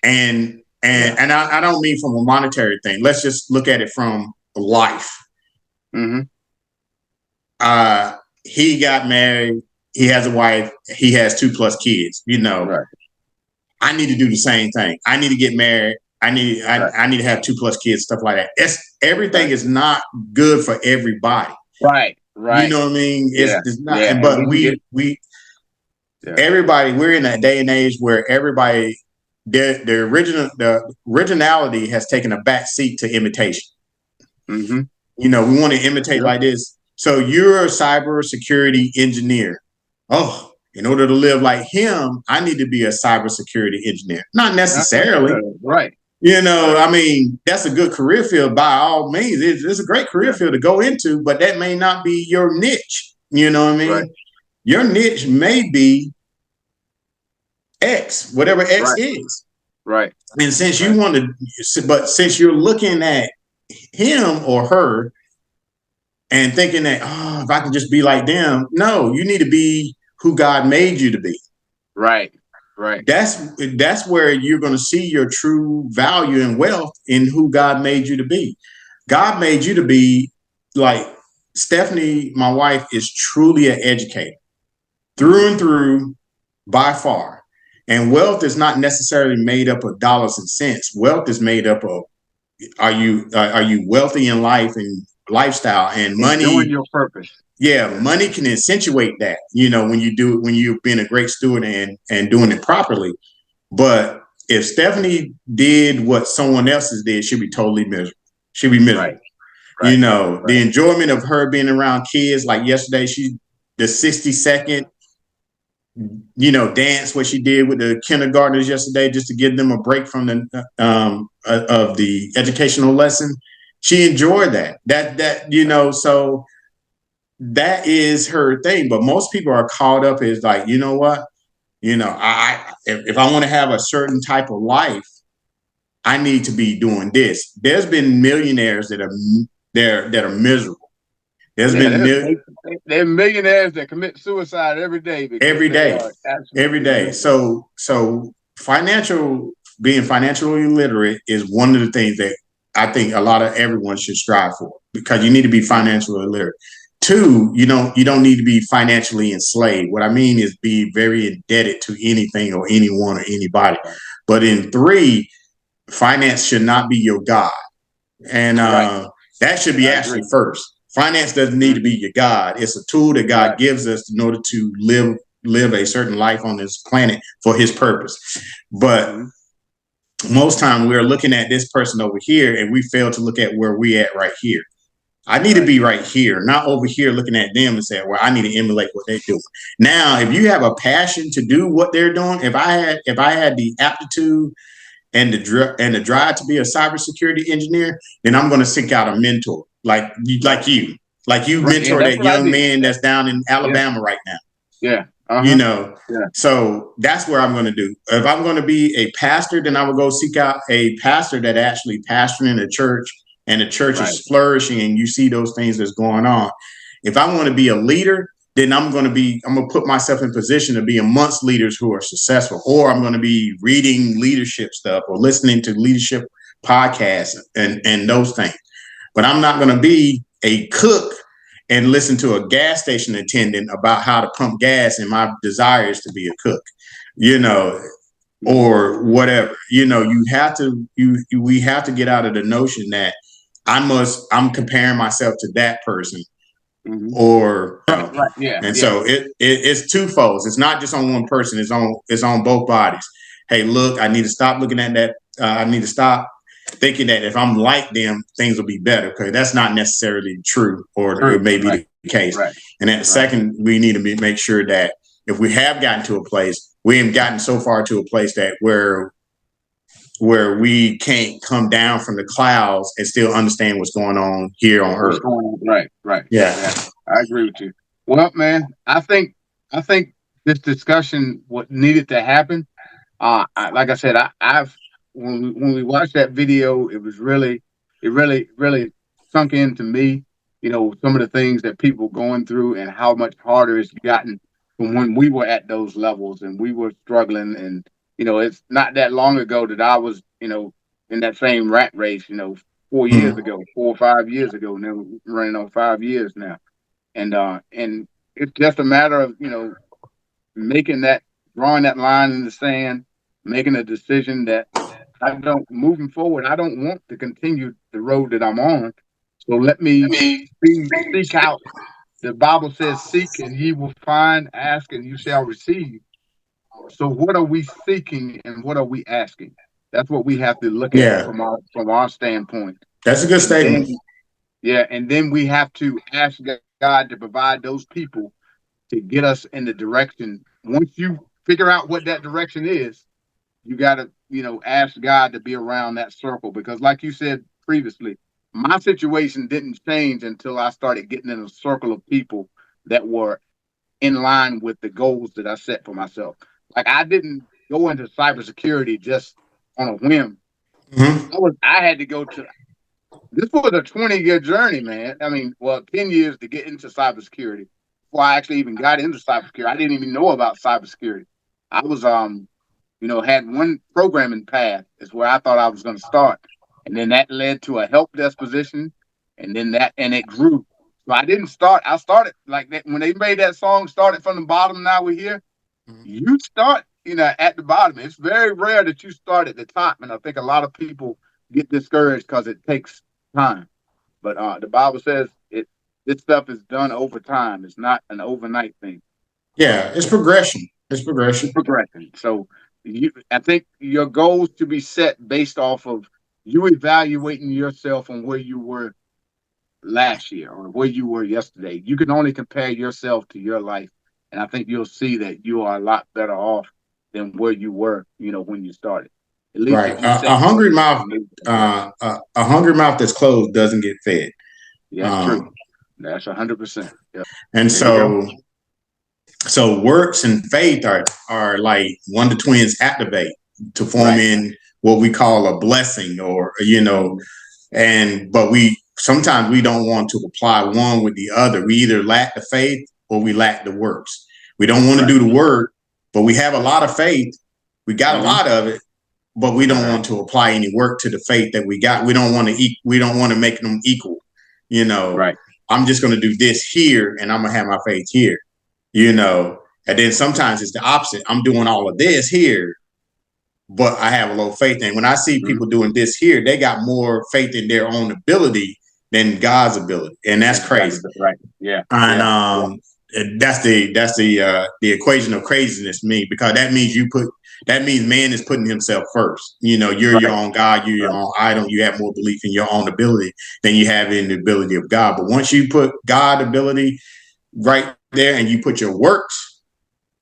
and I don't mean from a monetary thing. Let's just look at it from life. He got married. He has a wife. He has 2+ kids. You know, I need to do the same thing. I need to get married. I need to have 2+ kids. Stuff like that. Everything is not good for everybody. Right. You know what I mean? It's not. But we everybody, we're in a day and age where everybody, the originality has taken a back seat to imitation. You know, we want to imitate like this. So you're a cybersecurity engineer. Oh, in order to live like him, I need to be a cybersecurity engineer. Not necessarily. Right. You know, I mean, that's a good career field by all means. It's a great career field to go into, but that may not be your niche. You know what I mean? Your niche may be X, whatever X is. Right. And since you want to, but since you're looking at him or her and thinking that, oh, if I can just be like them, no, you need to be who God made you to be. Right. That's where you're going to see your true value and wealth, in who God made you to be. God made you to be, like Stephanie, my wife, is truly an educator through and through, by far. And wealth is not necessarily made up of dollars and cents. Wealth is made up of, are you wealthy in life and lifestyle and money? Doing your purpose. Yeah, money can accentuate that, you know, when you've been a great steward and doing it properly. But if Stephanie did what someone else's did, she'd be totally miserable. She'd be miserable. You know, the enjoyment of her being around kids, like yesterday, the 60-second, you know, dance, what she did with the kindergartners yesterday, just to give them a break from of the educational lesson. She enjoyed that, you know, so that is her thing. But most people are caught up as like, you know what, you know, if I want to have a certain type of life, I need to be doing this. There's been millionaires that are miserable. There are millionaires that commit suicide every day. Every day. So being financially literate is one of the things that I think a lot of everyone should strive for, because you need to be financially literate. 2, you don't need to be financially enslaved. What I mean is be very indebted to anything or anyone or anybody. But in 3, finance should not be your God. And that should be actually first. Finance doesn't need to be your God. It's a tool that God gives us in order to live live a certain life on this planet for his purpose. But most time we're looking at this person over here and we fail to look at where we at right here. I need to be right here, not over here looking at them and saying, well, I need to emulate what they do. Now, if you have a passion to do what they're doing, if I had the aptitude and the drive to be a cybersecurity engineer, then I'm going to seek out a mentor like you mentor that young man that's down in Alabama right now. Yeah. So that's where I'm going to do. If I'm going to be a pastor, then I will go seek out a pastor that actually pastoring a church and the church is flourishing and you see those things that's going on. If I want to be a leader, then I'm going to put myself in position to be amongst leaders who are successful, or I'm going to be reading leadership stuff or listening to leadership podcasts and those things. But I'm not going to be a cook and listen to a gas station attendant about how to pump gas, and my desire is to be a cook, or whatever. We have to get out of the notion that I'm comparing myself to that person. Or so it's twofold. It's not just on one person. It's on both bodies. Hey, look, I need to stop looking at that. I need to stop thinking that if I'm like them, things will be better, because that's not necessarily true, or it may be the case. And then second, we need to make sure that if we have gotten to a place, we haven't gotten so far to a place that where we can't come down from the clouds and still understand what's going on here on Earth. Right. Yeah. I agree with you. Well, man, I think this discussion what needed to happen. Like I said, when we watched that video, it really sunk into me. Some of the things that people going through and how much harder it's gotten from when we were at those levels and we were struggling. And it's not that long ago that I was in that same rat race. 4 years ago, 4 or 5 years ago. Now we're running on 5 years now, and it's just a matter of drawing that line in the sand, making a decision that moving forward, I don't want to continue the road that I'm on. So let me seek out. The Bible says, seek and ye will find, ask and you shall receive. So what are we seeking and what are we asking? That's what we have to look at from our standpoint. That's a good statement. And then we have to ask God to provide those people to get us in the direction. Once you figure out what that direction is, you got to, ask God to be around that circle, because like you said previously, my situation didn't change until I started getting in a circle of people that were in line with the goals that I set for myself. Like, I didn't go into cybersecurity just on a whim. I had to go to, this was a 20-year journey, man. 10 years to get into cybersecurity. Before I actually even got into cybersecurity, I didn't even know about cybersecurity. I was, had one programming path is where I thought I was going to start. And then that led to a help desk position. And then it grew. So I didn't start. I started like that. When they made that song, Started from the Bottom, Now We're Here. You start, at the bottom. It's very rare that you start at the top. And I think a lot of people get discouraged because it takes time. But the Bible says this stuff is done over time. It's not an overnight thing. Yeah, it's progression. So I think your goals to be set based off of you evaluating yourself on where you were last year or where you were yesterday. You can only compare yourself to your life. And I think you'll see that you are a lot better off than where you were, when you started. At least right. A hungry mouth that's closed doesn't get fed. Yeah, that's true. That's 100%. Yep. And so works and faith are like when the twins activate to form in what we call a blessing, or but sometimes we don't want to apply one with the other. We either lack the faith or we lack the works. We don't want to do the work, but we have a lot of faith. We got a lot of it, but we don't want to apply any work to the faith that we got. We don't want to make them equal. I'm just going to do this here and I'm going to have my faith here, and then sometimes it's the opposite. I'm doing all of this here, but I have a low faith. And when I see people doing this here, they got more faith in their own ability than God's ability. And that's crazy. Right. Yeah. And that's the equation of craziness to me, because that means man is putting himself first. You're your own God, you're your own idol. You have more belief in your own ability than you have in the ability of God. But once you put God ability right there and you put your works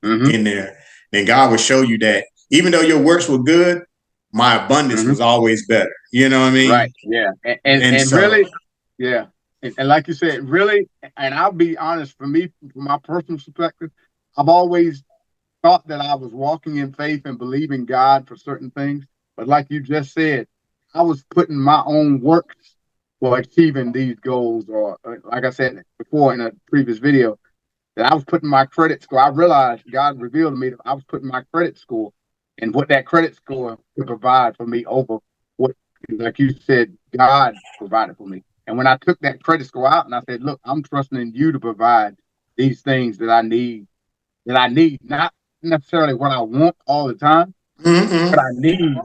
in there, then God will show you that even though your works were good, my abundance was always better. You know what I mean? Right. Yeah. And so, really, yeah. And like you said, really, and I'll be honest, for me, from my personal perspective, I've always thought that I was walking in faith and believing God for certain things. But like you just said, I was putting my own works for achieving these goals. Or like I said before in a previous video, that I was putting my credit score. I realized God revealed to me that I was putting my credit score and what that credit score could provide for me over what, like you said, God provided for me. And when I took that credit score out and I said, look, I'm trusting in you to provide these things that I need, not necessarily what I want all the time, but I need,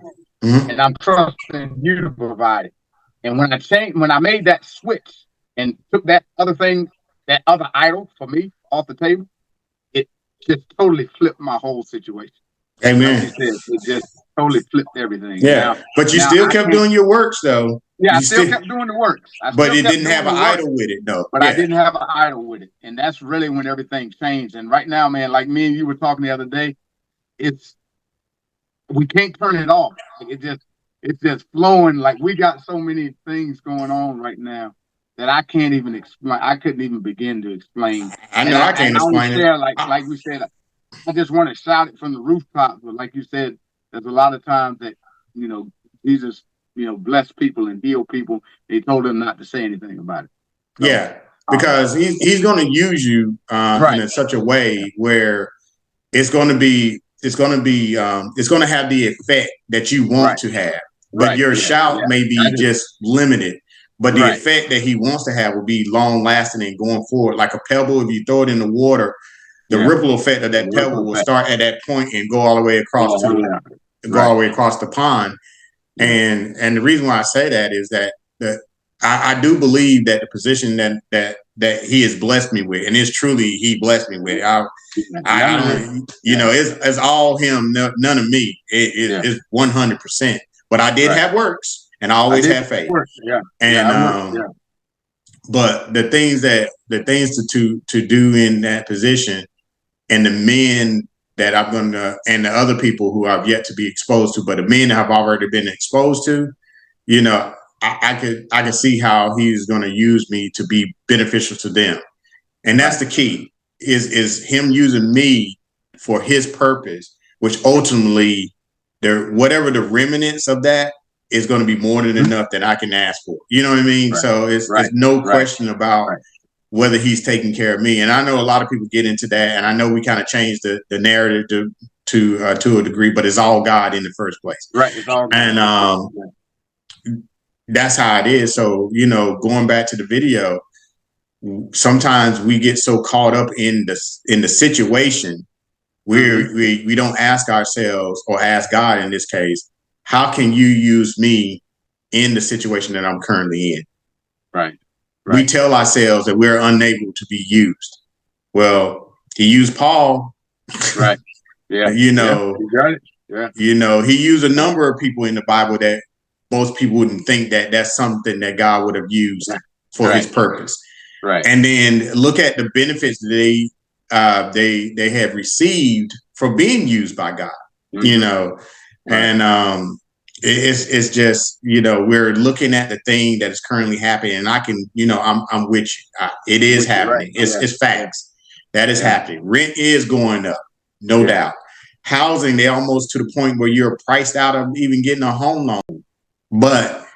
and I'm trusting you to provide it. And when I made that switch and took that other thing, that other idol for me off the table, it just totally flipped my whole situation. Amen. Like you said, it just totally flipped everything. Yeah, but you still kept doing your works, though. Yeah, I still kept doing the works. But it didn't have an idol with it, though. But I didn't have an idol with it, and that's really when everything changed. And right now, man, like me and you were talking the other day, we can't turn it off. It's just flowing. Like, we got so many things going on right now that I can't even explain. I couldn't even begin to explain. I know I can't explain it. Like we said, I just want to shout it from the rooftops. But like you said, there's a lot of times that, Jesus, bless people and heal people. He told them not to say anything about it. So, yeah, because he's going to use you in such a way where it's going to have the effect that you want to have. But your shout may be just limited. But the effect that he wants to have will be long lasting and going forward. Like a pebble, if you throw it in the water, the ripple effect of that pebble will start at that point and go all the way across all the way across the pond. And the reason why I say that is that I do believe that the position that he has blessed me with, and it's truly he blessed me with. It's all him, none of me. It's 100%. But I did have works, and I always had faith. But the things to do in that position, and the men that I'm gonna, and the other people who I've yet to be exposed to, but the men that I've already been exposed to, I could see how he's going to use me to be beneficial to them. And that's the key, is him using me for his purpose, which ultimately whatever the remnants of that is going to be more than enough that I can ask for. You know what I mean? So it's no question about whether he's taking care of me. And I know a lot of people get into that, and I know we kind of changed the narrative to a degree, but it's all God in the first place. Right. It's all God. And that's how it is. So, going back to the video, sometimes we get so caught up in the situation where we don't ask ourselves, or ask God in this case, how can you use me in the situation that I'm currently in? Right. We tell ourselves that we're unable to be used. Well, he used Paul. Right. Yeah. You got it. Yeah. He used a number of people in the Bible that most people wouldn't think that that's something that God would have used for his purpose. Right. And then look at the benefits that they have received for being used by God. And it's just, we're looking at the thing that is currently happening, and I can, I'm with you. It is happening. It's facts. That is happening. Rent is going up, no doubt. Housing, they're almost to the point where you're priced out of even getting a home loan. But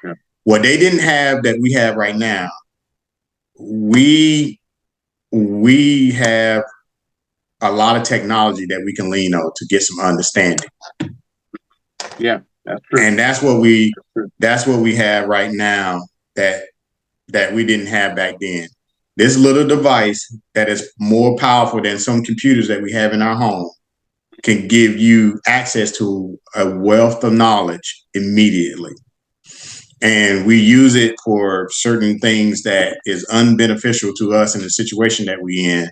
what they didn't have that we have right now, we have a lot of technology that we can lean on to get some understanding. Yeah, that's true. And that's what we have right now that we didn't have back then. This little device that is more powerful than some computers that we have in our home can give you access to a wealth of knowledge immediately. And we use it for certain things that is unbeneficial to us in the situation that we're in.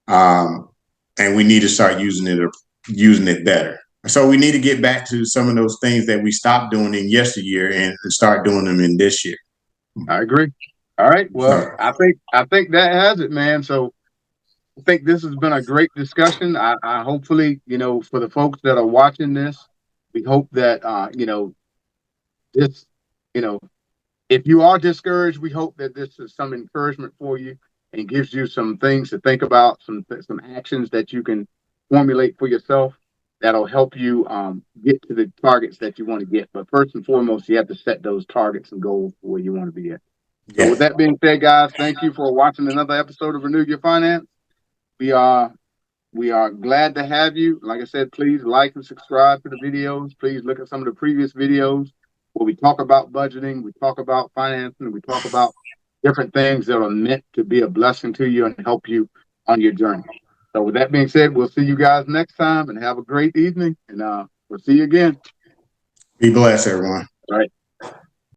and we need to start using it better. So we need to get back to some of those things that we stopped doing in yesteryear and start doing them in this year. I agree. All right. Well, I think that has it, man. So I think this has been a great discussion. I hopefully, for the folks that are watching this, we hope that this, if you are discouraged, we hope that this is some encouragement for you and gives you some things to think about, some actions that you can formulate for yourself that'll help you get to the targets that you want to get. But first and foremost, you have to set those targets and goals for where you want to be at. So with that being said, guys, thank you for watching another episode of Renew Your Finance. We are glad to have you. Like I said, please like and subscribe to the videos. Please look at some of the previous videos where we talk about budgeting, we talk about financing, we talk about different things that are meant to be a blessing to you and help you on your journey. So with that being said, we'll see you guys next time and have a great evening. And we'll see you again. Be blessed, everyone. All right.